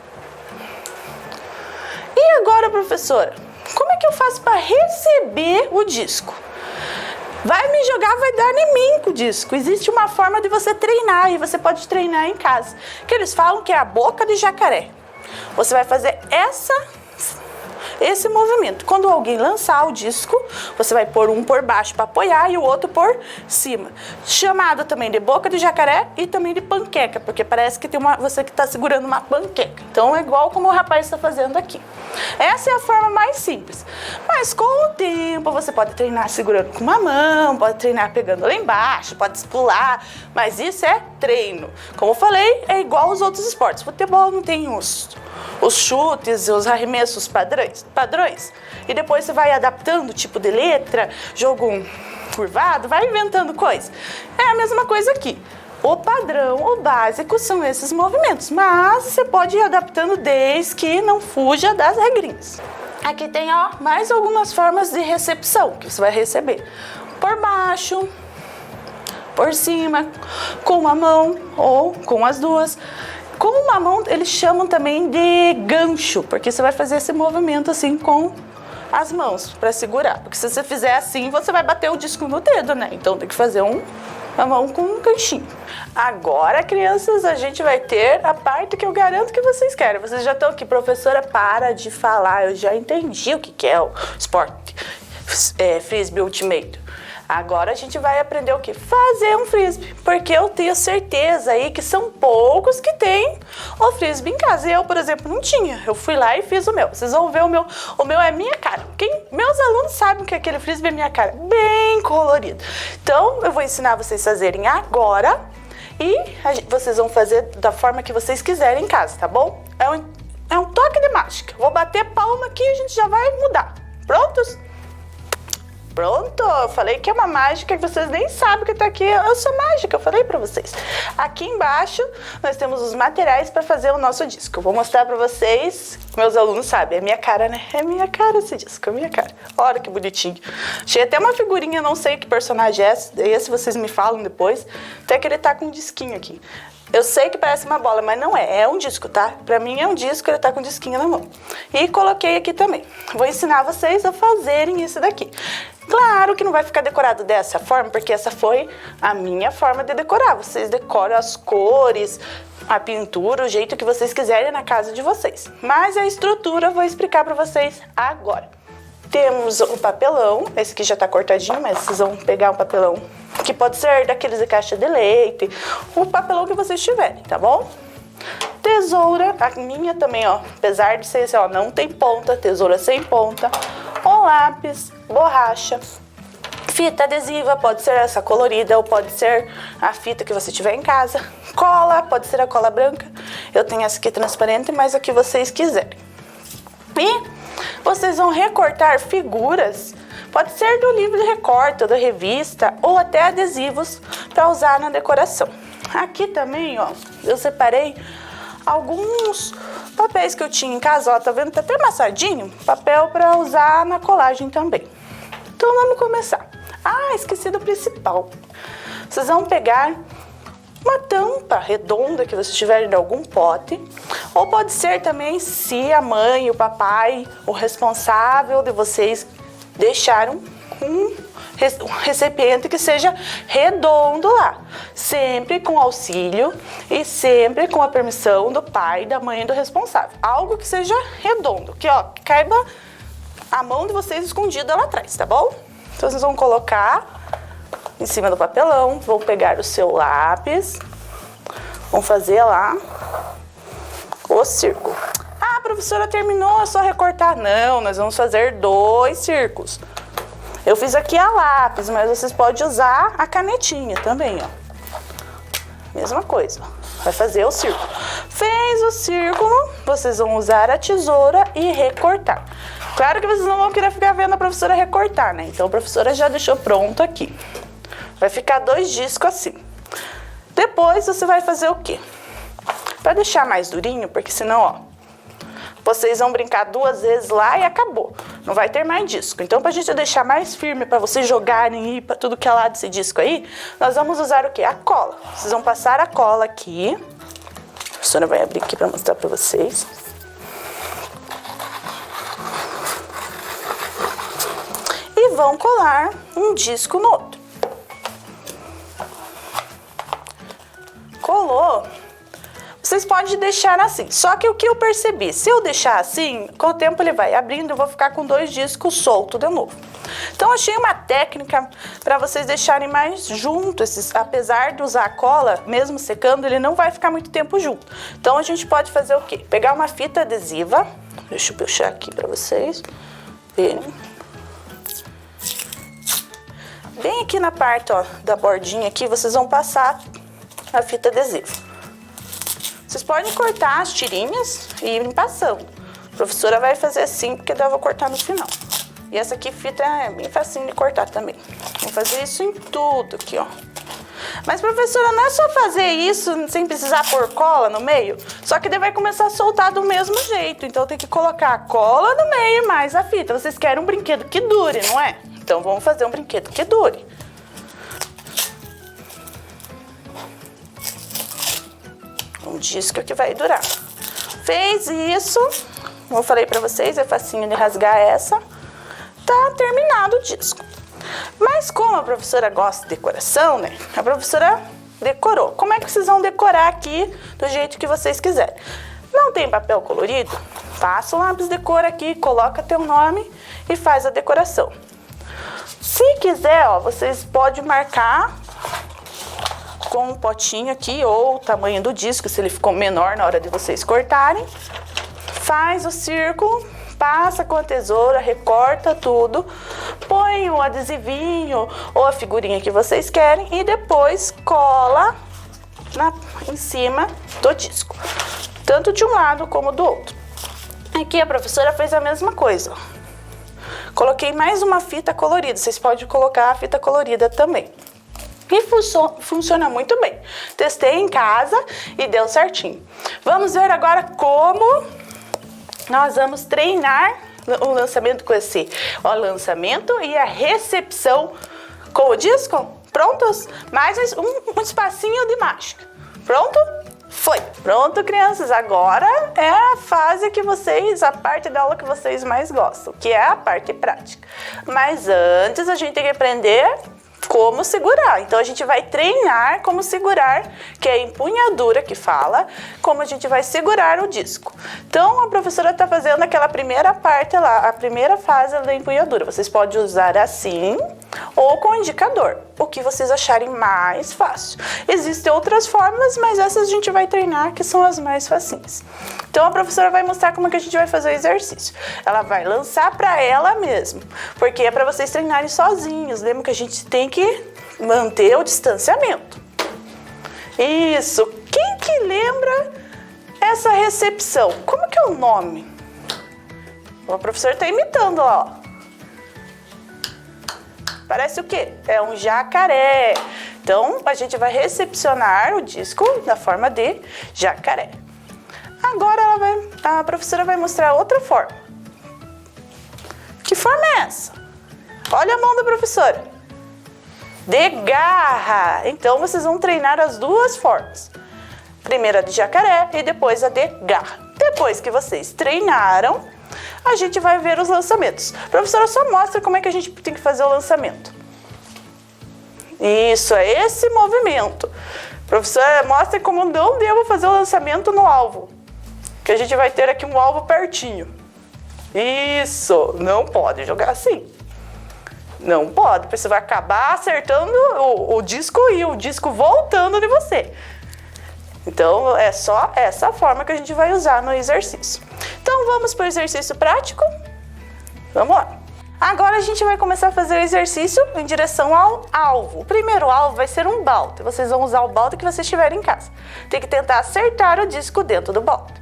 [SPEAKER 4] E agora, professora, como é que eu faço para receber o disco? Vai me jogar, vai dar em mim com o disco. Existe uma forma de você treinar e você pode treinar em casa, que eles falam que é a boca de jacaré. Você vai fazer esse movimento. Quando alguém lançar o disco, você vai pôr um por baixo para apoiar e o outro por cima. Chamado também de boca de jacaré e também de panqueca, porque parece que tem você que está segurando uma panqueca. Então é igual como o rapaz está fazendo aqui. Essa é a forma mais simples. Mas com o tempo você pode treinar segurando com uma mão, pode treinar pegando lá embaixo, pode pular, mas isso é treino. Como eu falei, é igual aos outros esportes. Futebol não tem os chutes, os arremessos padrões. E depois você vai adaptando o tipo de letra, jogo curvado, vai inventando coisa. É a mesma coisa aqui. O padrão, o básico são esses movimentos, mas você pode ir adaptando desde que não fuja das regrinhas. Aqui tem mais algumas formas de recepção que você vai receber. Por baixo, por cima, com uma mão ou com as duas. Com uma mão, eles chamam também de gancho, porque você vai fazer esse movimento assim com as mãos para segurar. Porque se você fizer assim, você vai bater o disco no dedo, né? Então tem que fazer uma mão com um ganchinho. Agora, crianças, a gente vai ter a parte que eu garanto que vocês querem. Vocês já estão aqui, professora, para de falar. Eu já entendi o que é o esporte Frisbee Ultimate. Agora a gente vai aprender o que? Fazer um frisbee, porque eu tenho certeza aí que são poucos que têm o frisbee em casa. Eu, por exemplo, não tinha. Eu fui lá e fiz o meu. Vocês vão ver o meu é minha cara. Meus alunos sabem que aquele frisbee é minha cara, bem colorido. Então, eu vou ensinar vocês a fazerem agora e vocês vão fazer da forma que vocês quiserem em casa, tá bom? É um toque de mágica. Vou bater palma aqui e a gente já vai mudar. Prontos? Pronto, eu falei que é uma mágica que vocês nem sabem que tá aqui. Eu sou mágica, eu falei pra vocês. Aqui embaixo nós temos os materiais para fazer o nosso disco. Eu vou mostrar pra vocês, meus alunos sabem, é minha cara, né? É minha cara esse disco, é minha cara. Olha que bonitinho. Achei até uma figurinha, não sei que personagem é esse, vocês me falam depois. Até que ele tá com um disquinho aqui. Eu sei que parece uma bola, mas não é. É um disco, tá? Pra mim é um disco, ele tá com um disquinho na mão. E coloquei aqui também. Vou ensinar vocês a fazerem isso daqui. Claro que não vai ficar decorado dessa forma, porque essa foi a minha forma de decorar. Vocês decoram as cores, a pintura, o jeito que vocês quiserem na casa de vocês. Mas a estrutura eu vou explicar pra vocês agora. Temos o papelão, esse aqui já tá cortadinho, mas vocês vão pegar um papelão que pode ser daqueles de caixa de leite, o papelão que vocês tiverem, tá bom? Tesoura, a minha também, ó, apesar de ser assim, ó, não tem ponta, tesoura sem ponta, o lápis, borracha, fita adesiva, pode ser essa colorida ou pode ser a fita que você tiver em casa, cola, pode ser a cola branca, eu tenho essa aqui transparente, mas a que vocês quiserem. E vocês vão recortar figuras, pode ser do livro de recorte, da revista ou até adesivos para usar na decoração. Aqui também, ó, eu separei alguns papéis que eu tinha em casa, ó, tá vendo? Tá até amassadinho, papel para usar na colagem também. Então vamos começar. Ah, esqueci do principal. Vocês vão pegar uma tampa redonda que vocês tiverem de algum pote, ou pode ser também se a mãe, o papai, o responsável de vocês deixaram um recipiente que seja redondo lá, sempre com auxílio e sempre com a permissão do pai, da mãe e do responsável. Algo que seja redondo, que ó, caiba a mão de vocês escondida lá atrás, tá bom? Então vocês vão colocar em cima do papelão, vão pegar o seu lápis, vão fazer lá o círculo. Ah, professora, terminou, é só recortar. Não, nós vamos fazer 2 círculos. Eu fiz aqui a lápis, mas vocês podem usar a canetinha também, ó. Mesma coisa, vai fazer o círculo. Fez o círculo, vocês vão usar a tesoura e recortar. Claro que vocês não vão querer ficar vendo a professora recortar, né? Então a professora já deixou pronto aqui. Vai ficar 2 discos assim. Depois você vai fazer o quê? Para deixar mais durinho, porque senão, ó, vocês vão brincar 2 vezes lá e acabou. Não vai ter mais disco. Então, pra gente deixar mais firme, para vocês jogarem e ir pra tudo que é lado desse disco aí, nós vamos usar o quê? A cola. Vocês vão passar a cola aqui. A professora vai abrir aqui para mostrar para vocês. E vão colar um disco no outro. Colou. Vocês podem deixar assim, só que o que eu percebi, se eu deixar assim, com o tempo ele vai abrindo, eu vou ficar com 2 discos soltos de novo. Então, achei uma técnica para vocês deixarem mais juntos, apesar de usar a cola, mesmo secando, ele não vai ficar muito tempo junto. Então, a gente pode fazer o quê? Pegar uma fita adesiva, deixa eu puxar aqui para vocês verem. Bem aqui na parte, ó, da bordinha aqui, vocês vão passar a fita adesiva. Vocês podem cortar as tirinhas e irem passando. A professora vai fazer assim, porque daí eu vou cortar no final. E essa aqui, fita, é bem facinho de cortar também. Vou fazer isso em tudo aqui, ó. Mas, professora, não é só fazer isso sem precisar pôr cola no meio? Só que daí vai começar a soltar do mesmo jeito. Então, tem que colocar a cola no meio mais a fita. Vocês querem um brinquedo que dure, não é? Então, vamos fazer um brinquedo que dure. Um disco que vai durar. Fez isso, como eu falei pra vocês, é facinho de rasgar essa. Tá terminado o disco. Mas como a professora gosta de decoração, né? A professora decorou. Como é que vocês vão decorar aqui do jeito que vocês quiserem? Não tem papel colorido? Passa o lápis de cor aqui, coloca teu nome e faz a decoração. Se quiser, ó, vocês podem marcar com um potinho aqui, ou o tamanho do disco, se ele ficou menor na hora de vocês cortarem. Faz o círculo, passa com a tesoura, recorta tudo, põe o adesivinho ou a figurinha que vocês querem e depois cola em cima do disco, tanto de um lado como do outro. Aqui a professora fez a mesma coisa. Coloquei mais uma fita colorida, vocês podem colocar a fita colorida também. E funciona muito bem. Testei em casa e deu certinho. Vamos ver agora como nós vamos treinar o lançamento com esse lançamento e a recepção com o disco. Prontos? Mais um espacinho de mágica. Pronto? Foi. Pronto, crianças. Agora é a fase que vocês, a parte da aula que vocês mais gostam, que é a parte prática. Mas antes a gente tem que aprender como segurar. Então, a gente vai treinar como segurar, que é a empunhadura que fala, como a gente vai segurar o disco. Então, a professora está fazendo aquela primeira parte lá, a primeira fase da empunhadura. Vocês podem usar assim ou com indicador, o que vocês acharem mais fácil. Existem outras formas, mas essas a gente vai treinar, que são as mais facinhas. Então, a professora vai mostrar como é que a gente vai fazer o exercício. Ela vai lançar para ela mesmo, porque é para vocês treinarem sozinhos. Lembra que a gente tem que manter o distanciamento. Isso. Quem que lembra essa recepção? Como que é o nome? O professor está imitando lá, ó. Parece o quê? É um jacaré. Então, a gente vai recepcionar o disco da forma de jacaré. Agora a professora vai mostrar outra forma. Que forma é essa? Olha a mão da professora. De garra. Então, vocês vão treinar as duas formas. Primeiro a de jacaré e depois a de garra. Depois que vocês treinaram, a gente vai ver os lançamentos. A professora só mostra como é que a gente tem que fazer o lançamento. Isso, é esse movimento. A professora mostra como não devo fazer o lançamento no alvo. Que a gente vai ter aqui um alvo pertinho. Isso, não pode jogar assim. Não pode, porque você vai acabar acertando o disco e o disco voltando de você. Então, é só essa forma que a gente vai usar no exercício. Então, vamos para o exercício prático? Vamos lá. Agora, a gente vai começar a fazer o exercício em direção ao alvo. O primeiro alvo vai ser um balde. Vocês vão usar o balde que vocês tiverem em casa. Tem que tentar acertar o disco dentro do balde.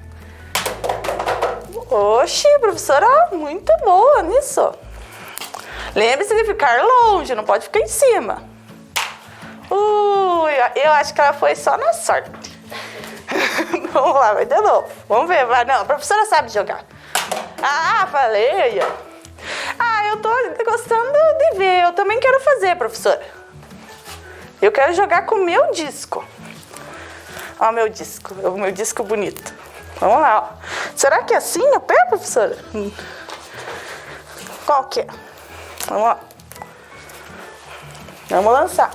[SPEAKER 4] Oxi, professora, muito boa nisso. Lembre-se de ficar longe, não pode ficar em cima. Eu acho que ela foi só na sorte. Vamos lá, vai de novo. Vamos ver, vai. Não, a professora sabe jogar. Ah, falei. Eu tô gostando de ver. Eu também quero fazer, professora. Eu quero jogar com o meu disco. Ó, o meu disco bonito. Vamos lá, ó. Será que é assim o pé, professora? Qual que é? Vamos lá. Vamos lançar.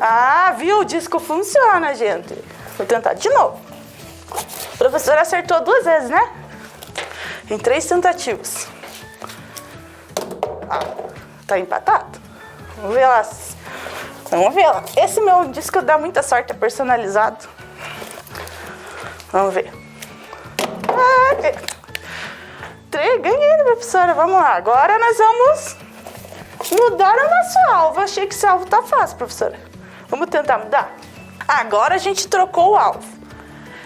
[SPEAKER 4] Ah, viu? O disco funciona, gente. Vou tentar de novo. A professora acertou 2 vezes, né? Em 3 tentativas. Tá empatado? Vamos ver lá. Vamos ver lá. Esse meu disco dá muita sorte, é personalizado. Vamos ver. Ganhei, professora. Vamos lá. Agora nós vamos mudar o nosso alvo. Achei que esse alvo tá fácil, professora. Vamos tentar mudar? Agora a gente trocou o alvo.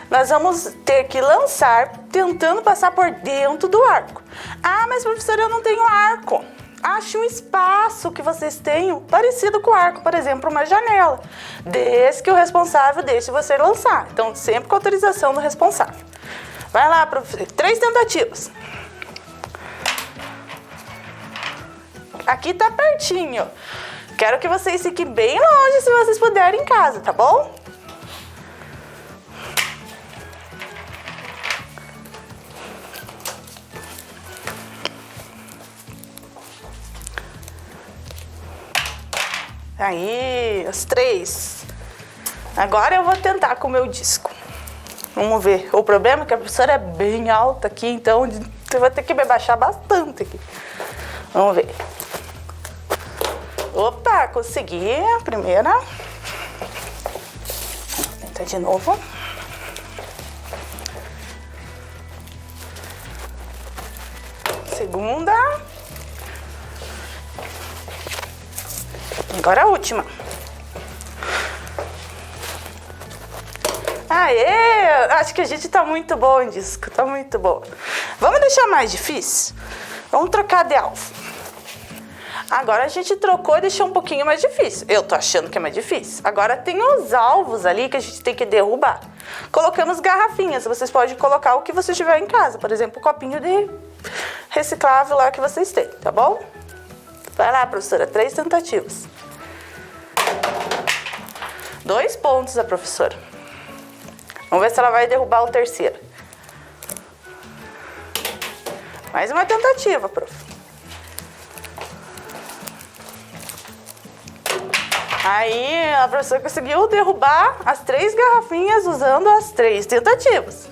[SPEAKER 4] Nós vamos ter que lançar tentando passar por dentro do arco. Ah, mas professora, eu não tenho arco. Ache um espaço que vocês tenham parecido com o arco, por exemplo, uma janela. Desde que o responsável deixe você lançar. Então, sempre com autorização do responsável. Vai lá, professora. 3 tentativas. Aqui tá pertinho. Quero que vocês fiquem bem longe se vocês puderem em casa, tá bom? Aí, as 3. Agora eu vou tentar com o meu disco. Vamos ver. O problema é que a professora é bem alta aqui, então você vai ter que me baixar bastante aqui. Vamos ver. Opa, consegui a primeira. Vou tentar de novo. Segunda. Agora a última. Aê! Acho que a gente tá muito bom em disco, tá muito bom. Vamos deixar mais difícil? Vamos trocar de alvo. Agora a gente trocou e deixou um pouquinho mais difícil. Eu tô achando que é mais difícil. Agora tem os alvos ali que a gente tem que derrubar. Colocamos garrafinhas. Vocês podem colocar o que você tiver em casa. Por exemplo, o copinho de reciclável lá que vocês têm, tá bom? Vai lá, professora. 3 tentativas. 2 pontos a professora. Vamos ver se ela vai derrubar o terceiro. Mais uma tentativa, prof. Aí a professora conseguiu derrubar as 3 garrafinhas usando as 3 tentativas.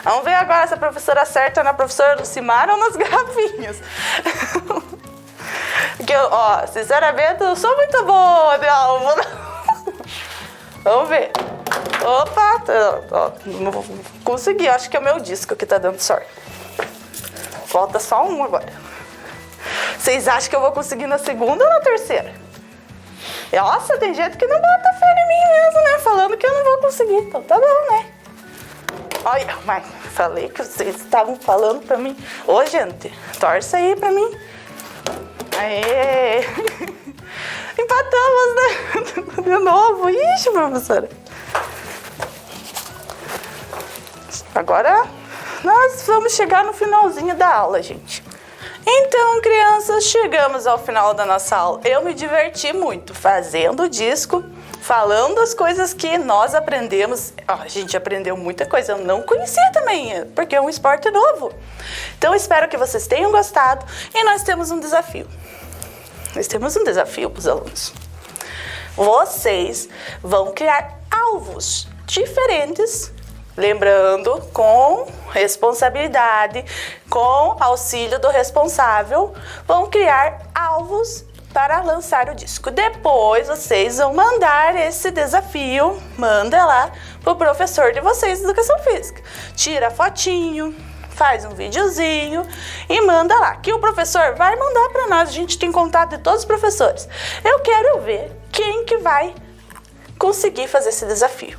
[SPEAKER 4] Vamos ver agora se a professora acerta na professora Lucimar ou nas garrafinhas. Porque, ó, sinceramente, eu sou muito boa de aula. Vamos ver. Opa, ó, não vou conseguir. Acho que é o meu disco que tá dando sorte. Falta só um agora. Vocês acham que eu vou conseguir na segunda ou na terceira? Nossa, tem gente que não bota fé em mim mesmo, né? Falando que eu não vou conseguir. Então tá bom, né? Olha, mas falei que vocês estavam falando pra mim. Ô, gente, torce aí pra mim. Aê! Empatamos, né? De novo. Ixi, professora. Agora nós vamos chegar no finalzinho da aula, gente. Então, crianças, chegamos ao final da nossa aula. Eu me diverti muito fazendo o disco, falando as coisas que nós aprendemos. A gente aprendeu muita coisa, eu não conhecia também, porque é um esporte novo. Então, espero que vocês tenham gostado e nós temos um desafio. Nós temos um desafio para os alunos. Vocês vão criar alvos diferentes, lembrando, com responsabilidade, com auxílio do responsável, vão criar alvos para lançar o disco. Depois vocês vão mandar esse desafio, manda lá pro professor de vocês de Educação Física. Tira fotinho, faz um videozinho e manda lá, que o professor vai mandar para nós. A gente tem contato de todos os professores. Eu quero ver quem que vai conseguir fazer esse desafio.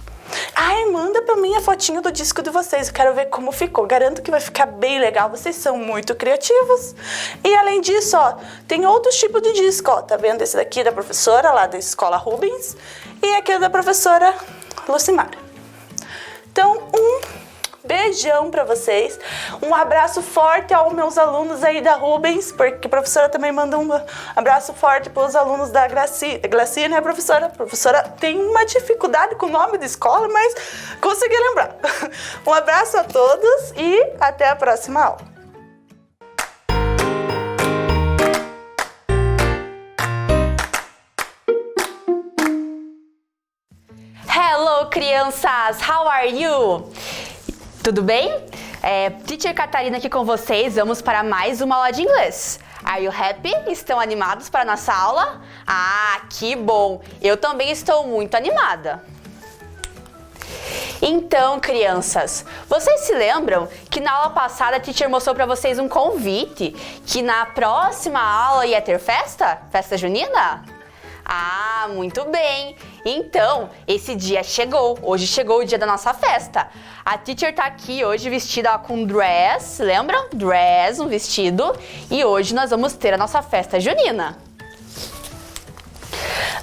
[SPEAKER 4] Ai, manda pra mim a fotinho do disco de vocês, eu quero ver como ficou. Garanto que vai ficar bem legal, vocês são muito criativos. E além disso, ó, tem outros tipos de disco, ó. Tá vendo esse daqui da professora lá da Escola Rubens e aquele da professora Lucimar. Então, um beijão pra vocês, um abraço forte aos meus alunos aí da Rubens, porque a professora também manda um abraço forte para os alunos da Glaci, né, professora? A professora tem uma dificuldade com o nome da escola, mas consegui lembrar. Um abraço a todos e até a próxima aula.
[SPEAKER 5] Hello, crianças! How are you? Tudo bem? Teacher Catarina aqui com vocês. Vamos para mais uma aula de inglês. Are you happy? Estão animados para a nossa aula? Ah, que bom! Eu também estou muito animada. Então, crianças, vocês se lembram que na aula passada a teacher mostrou para vocês um convite que na próxima aula ia ter festa? Festa junina? Ah, muito bem! Então, esse dia chegou. Hoje chegou o dia da nossa festa. A teacher tá aqui hoje vestida com dress, lembram? Dress, um vestido. E hoje nós vamos ter a nossa festa junina.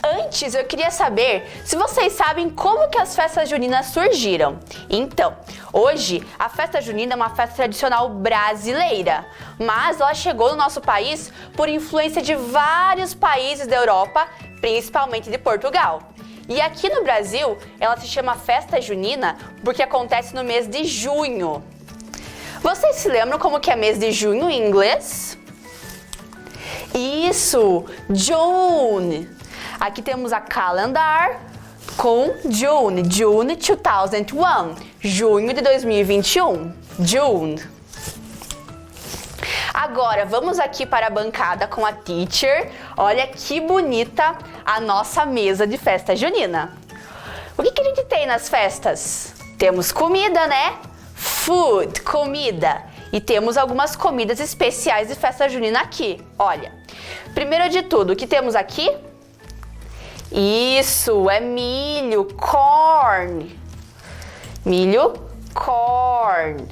[SPEAKER 5] Antes, eu queria saber se vocês sabem como que as festas juninas surgiram. Então, hoje, a festa junina é uma festa tradicional brasileira, mas ela chegou no nosso país por influência de vários países da Europa, principalmente de Portugal. E aqui no Brasil, ela se chama Festa Junina porque acontece no mês de junho. Vocês se lembram como que é mês de junho em inglês? Isso, June. Aqui temos a calendar com June, June 2001, junho de 2021, June. Agora, vamos aqui para a bancada com a teacher. Olha que bonita a nossa mesa de festa junina. O que a gente tem nas festas? Temos comida, né? Food, comida. E temos algumas comidas especiais de festa junina aqui. Olha, primeiro de tudo, o que temos aqui? Isso, é milho, corn. Milho, corn.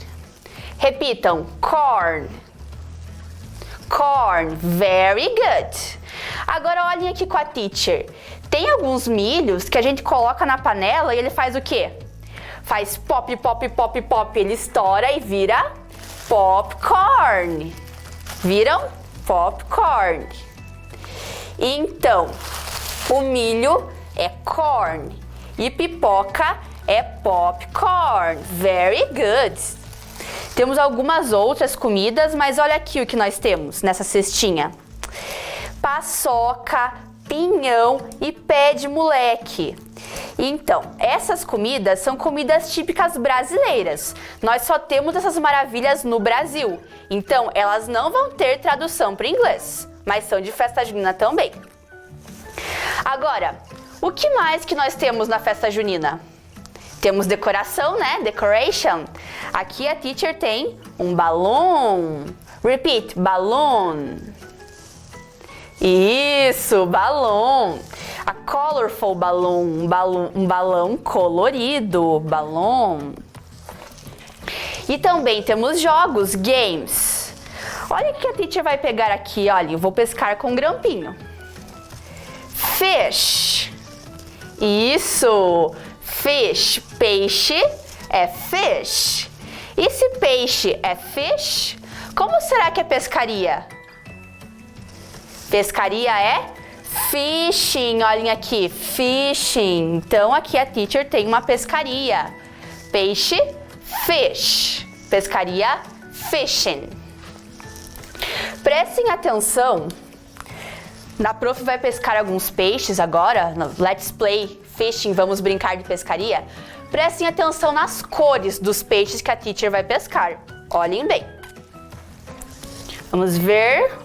[SPEAKER 5] Repitam, corn. Corn, very good. Agora olhem aqui com a teacher. Tem alguns milhos que a gente coloca na panela e ele faz o quê? Faz pop, pop, pop, pop. Ele estoura e vira popcorn. Viram? Popcorn. Então, o milho é corn e pipoca é popcorn. Very good. Temos algumas outras comidas, mas olha aqui o que nós temos nessa cestinha. Paçoca, pinhão e pé de moleque. Então, essas comidas são comidas típicas brasileiras. Nós só temos essas maravilhas no Brasil. Então, elas não vão ter tradução para inglês, mas são de festa junina também. Agora, o que mais que nós temos na festa junina? Temos decoração, né? Decoration. Aqui a teacher tem um balão. Repeat, balloon. Isso, balão. A colorful balloon, um balão colorido, balão. E também temos jogos, games. Olha o que a teacher vai pegar aqui, olha, eu vou pescar com um grampinho. Fish. Isso, fish, peixe é fish. E se peixe é fish, como será que é pescaria? Pescaria é fishing, olhem aqui, fishing. Então aqui a teacher tem uma pescaria. Peixe, fish. Pescaria, fishing. Prestem atenção. A prof vai pescar alguns peixes agora, no Let's Play Fishing, vamos brincar de pescaria. Prestem atenção nas cores dos peixes que a teacher vai pescar. Olhem bem. Vamos ver.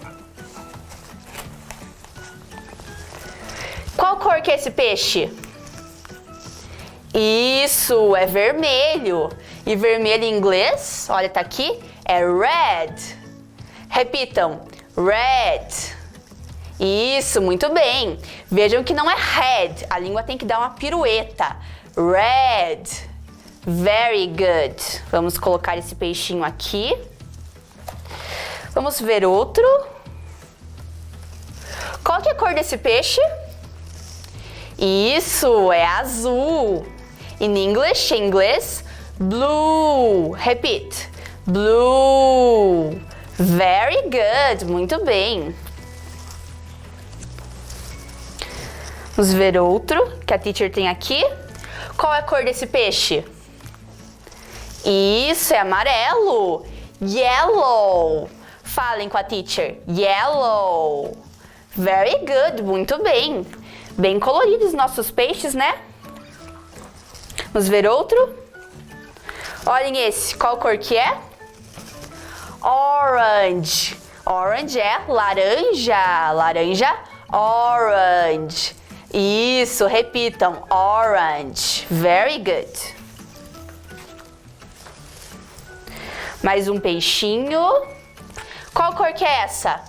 [SPEAKER 5] Qual cor que é esse peixe? Isso, é vermelho. E vermelho em inglês, olha, tá aqui, é red. Repitam, red. Isso, muito bem. Vejam que não é red, a língua tem que dar uma pirueta. Red. Very good. Vamos colocar esse peixinho aqui. Vamos ver outro. Qual que é a cor desse peixe? Isso, é azul. In English, em inglês, blue. Repeat. Blue. Very good. Muito bem. Vamos ver outro que a teacher tem aqui. Qual é a cor desse peixe? Isso, é amarelo. Yellow. Falem com a teacher. Yellow. Very good. Muito bem. Bem coloridos nossos peixes, né? Vamos ver outro. Olhem esse. Qual cor que é? Orange. Orange é laranja. Laranja, orange. Isso, repitam. Orange. Very good. Mais um peixinho. Qual cor que é essa?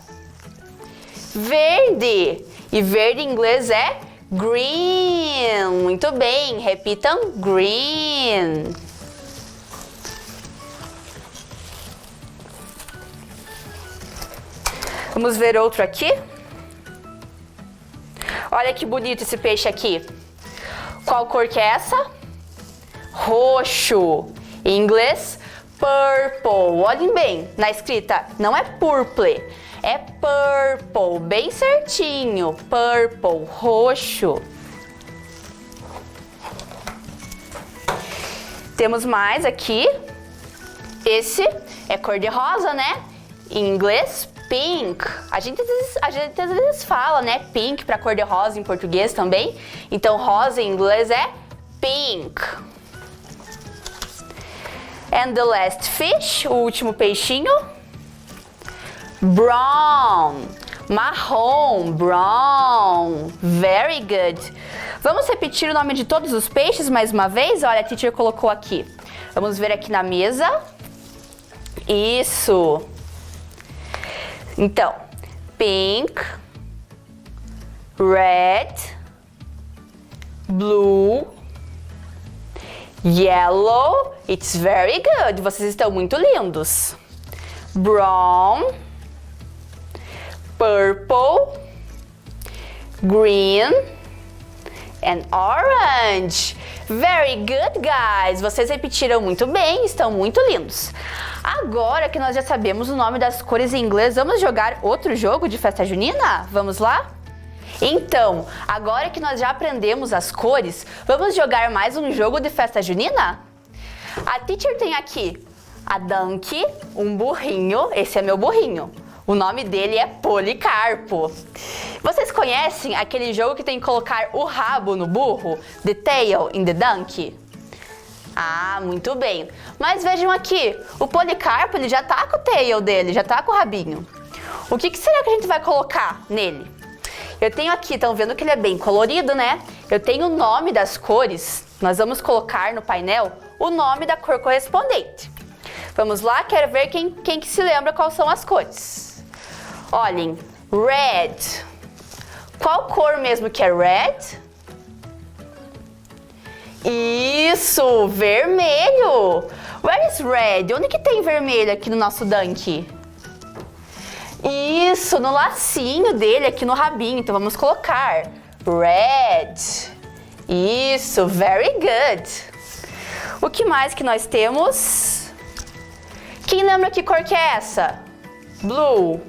[SPEAKER 5] Verde. E verde em inglês é green. Muito bem, repitam green. Vamos ver outro aqui. Olha que bonito esse peixe aqui. Qual cor que é essa? Roxo. Em inglês, purple. Olhem bem na escrita, não é purple. É purple, bem certinho. Purple, roxo. Temos mais aqui. Esse é cor de rosa, né? Em inglês, pink. A gente às vezes fala, né? Pink para cor de rosa em português também. Então, rosa em inglês é pink. And the last fish, o último peixinho. Brown, marrom, brown, very good. Vamos repetir o nome de todos os peixes mais uma vez? Olha, a teacher colocou aqui. Vamos ver aqui na mesa. Isso. Então, pink, red, blue, yellow. It's very good. Vocês estão muito lindos. Brown, purple, green and orange. Very good, guys. Vocês repetiram muito bem, estão muito lindos. Agora que nós já sabemos o nome das cores em inglês, vamos jogar outro jogo de festa junina? Vamos lá? Então, agora que nós já aprendemos as cores, vamos jogar mais um jogo de festa junina? A teacher tem aqui a donkey, um burrinho, esse é meu burrinho. O nome dele é Policarpo. Vocês conhecem aquele jogo que tem que colocar o rabo no burro? The tail in the donkey? Ah, muito bem. Mas vejam aqui, o Policarpo ele já tá com o tail dele, já tá com o rabinho. O que será que a gente vai colocar nele? Eu tenho aqui, estão vendo que ele é bem colorido, né? Eu tenho o nome das cores. Nós vamos colocar no painel o nome da cor correspondente. Vamos lá, quero ver quem que se lembra quais são as cores. Olhem, red. Qual cor mesmo que é red? Isso, vermelho. Where is red? Onde que tem vermelho aqui no nosso Dunk? Isso, no lacinho dele, aqui no rabinho. Então vamos colocar red. Isso, very good. O que mais que nós temos? Quem lembra que cor que é essa? Blue.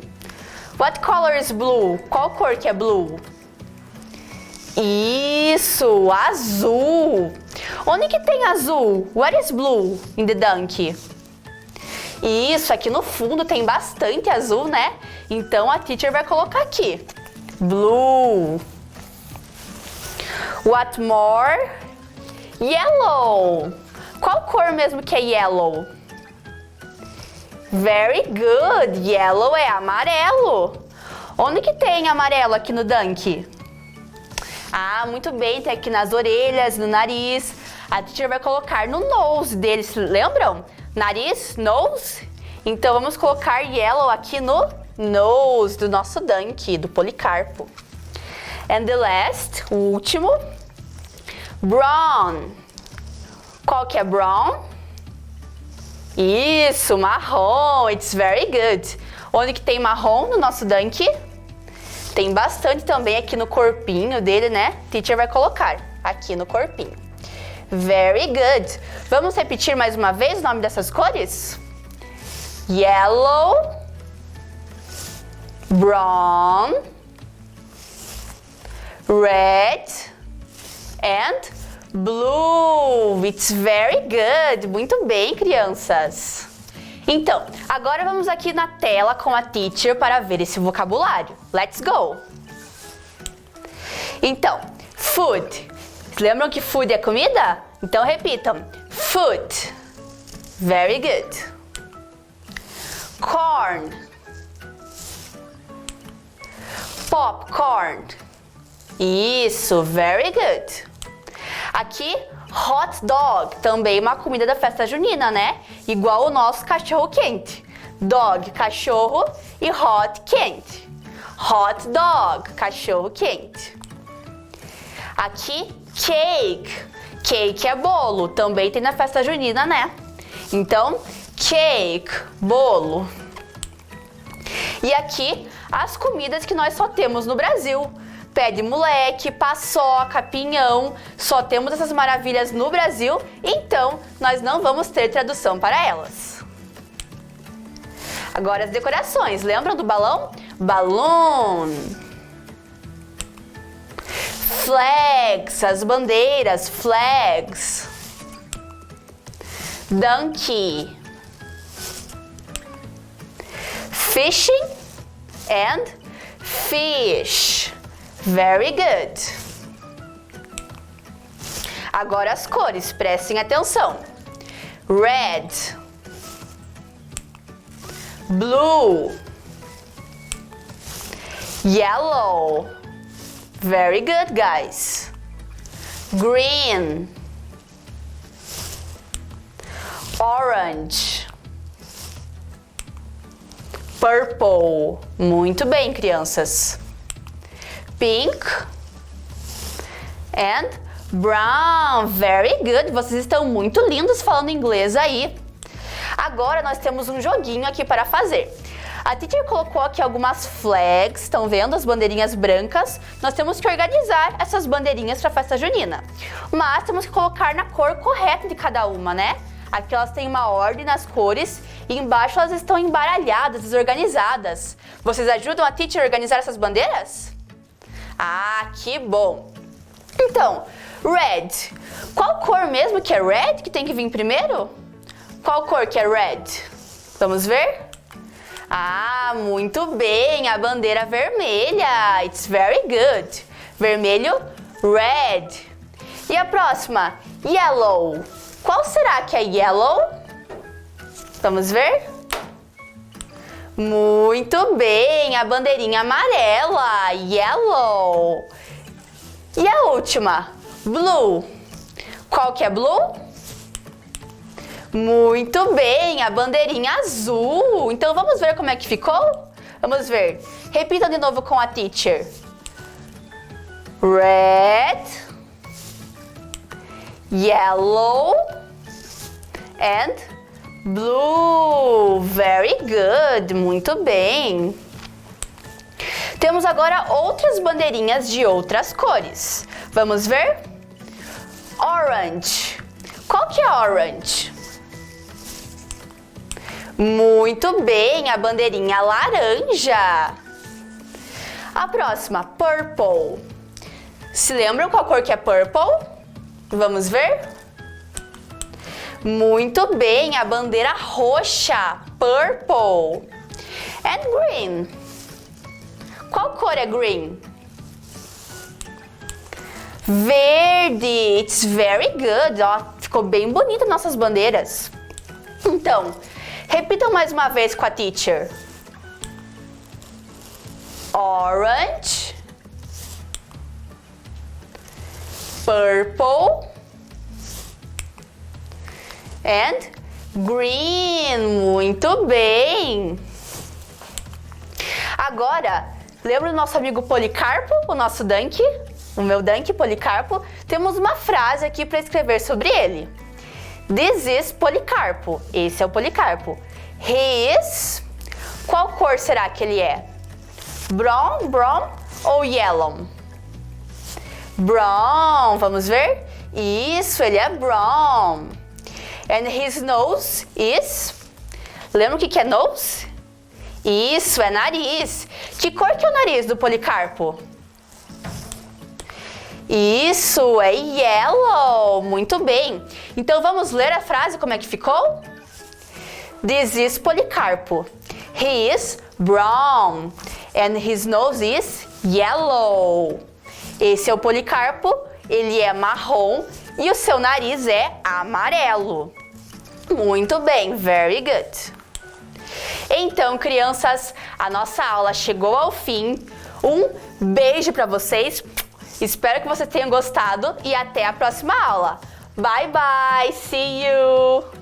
[SPEAKER 5] What color is blue? Qual cor que é blue? Isso, azul. Onde que tem azul? What is blue in the Dunk? Isso, aqui no fundo tem bastante azul, né? Então a teacher vai colocar aqui. Blue. What more? Yellow. Qual cor mesmo que é yellow? Very good. Yellow é amarelo. Onde que tem amarelo aqui no Dunk? Ah, muito bem. Tem aqui nas orelhas, no nariz. A teacher vai colocar no nose dele, se lembram? Nariz, nose. Então vamos colocar yellow aqui no nose do nosso Dunk, do Policarpo. And the last, o último, brown. Qual que é brown? Isso, marrom. It's very good. Onde que tem marrom no nosso Dunk? Tem bastante também aqui no corpinho dele, né? Teacher vai colocar aqui no corpinho. Very good. Vamos repetir mais uma vez o nome dessas cores? Yellow, brown, red and blue. It's very good. Muito bem, crianças. Então, agora vamos aqui na tela com a teacher para ver esse vocabulário. Let's go! Então, food. Lembram que food é comida? Então repitam. Food. Very good. Corn. Popcorn. Isso, very good. Aqui, hot dog, também uma comida da festa junina, né? Igual o nosso cachorro quente. Dog, cachorro, e hot, quente. Hot dog, cachorro quente. Aqui, cake. Cake é bolo, também tem na festa junina, né? Então, cake, bolo. E aqui, as comidas que nós só temos no Brasil. Pé de moleque, paçoca, pinhão, só temos essas maravilhas no Brasil, então nós não vamos ter tradução para elas. Agora as decorações, lembram do balão? Balloon. Flags, as bandeiras, flags. Donkey. Fishing and fish. Very good. Agora as cores, prestem atenção. Red, blue, yellow. Very good, guys. Green, orange, purple. Muito bem, crianças. Pink and brown. Very good. Vocês estão muito lindos falando inglês aí. Agora nós temos um joguinho aqui para fazer. A teacher colocou aqui algumas flags, estão vendo as bandeirinhas brancas? Nós temos que organizar essas bandeirinhas para a festa junina. Mas temos que colocar na cor correta de cada uma, né? Aqui elas têm uma ordem nas cores e embaixo elas estão embaralhadas, desorganizadas. Vocês ajudam a teacher a organizar essas bandeiras? Ah, que bom! Então, red. Qual cor mesmo que é red que tem que vir primeiro? Qual cor que é red? Vamos ver? Ah, muito bem, a bandeira vermelha. It's very good. Vermelho, red. E a próxima, yellow. Qual será que é yellow? Vamos ver? Muito bem, a bandeirinha amarela, yellow. E a última, blue. Qual que é blue? Muito bem, a bandeirinha azul. Então vamos ver como é que ficou? Vamos ver. Repita de novo com a teacher. Red, yellow and blue. Very good, muito bem. Temos agora outras bandeirinhas de outras cores. Vamos ver? Orange. Qual que é orange? Muito bem, a bandeirinha laranja. A próxima, purple. Se lembram qual cor que é purple? Vamos ver? Muito bem, a bandeira roxa, purple. And green. Qual cor é green? Verde. It's very good. Ó, ficou bem bonita nossas bandeiras. Então, repitam mais uma vez com a teacher. Orange, purple and green. Muito bem. Agora, lembra do nosso amigo Policarpo, o nosso Dunk? O meu Dunk, Policarpo? Temos uma frase aqui para escrever sobre ele. This is Policarpo. Esse é o Policarpo. He is... Qual cor será que ele é? Brown ou yellow? Brown. Vamos ver? Isso, ele é brown. And his nose is... Lembra o que é nose? Isso, é nariz. Que cor que é o nariz do Policarpo? Isso, é yellow. Muito bem. Então vamos ler a frase como é que ficou? This is Policarpo. He is brown and his nose is yellow. Esse é o Policarpo, ele é marrom e o seu nariz é amarelo. Muito bem, very good. Então, crianças, a nossa aula chegou ao fim. Um beijo para vocês. Espero que vocês tenham gostado e até a próxima aula. Bye, bye. See you.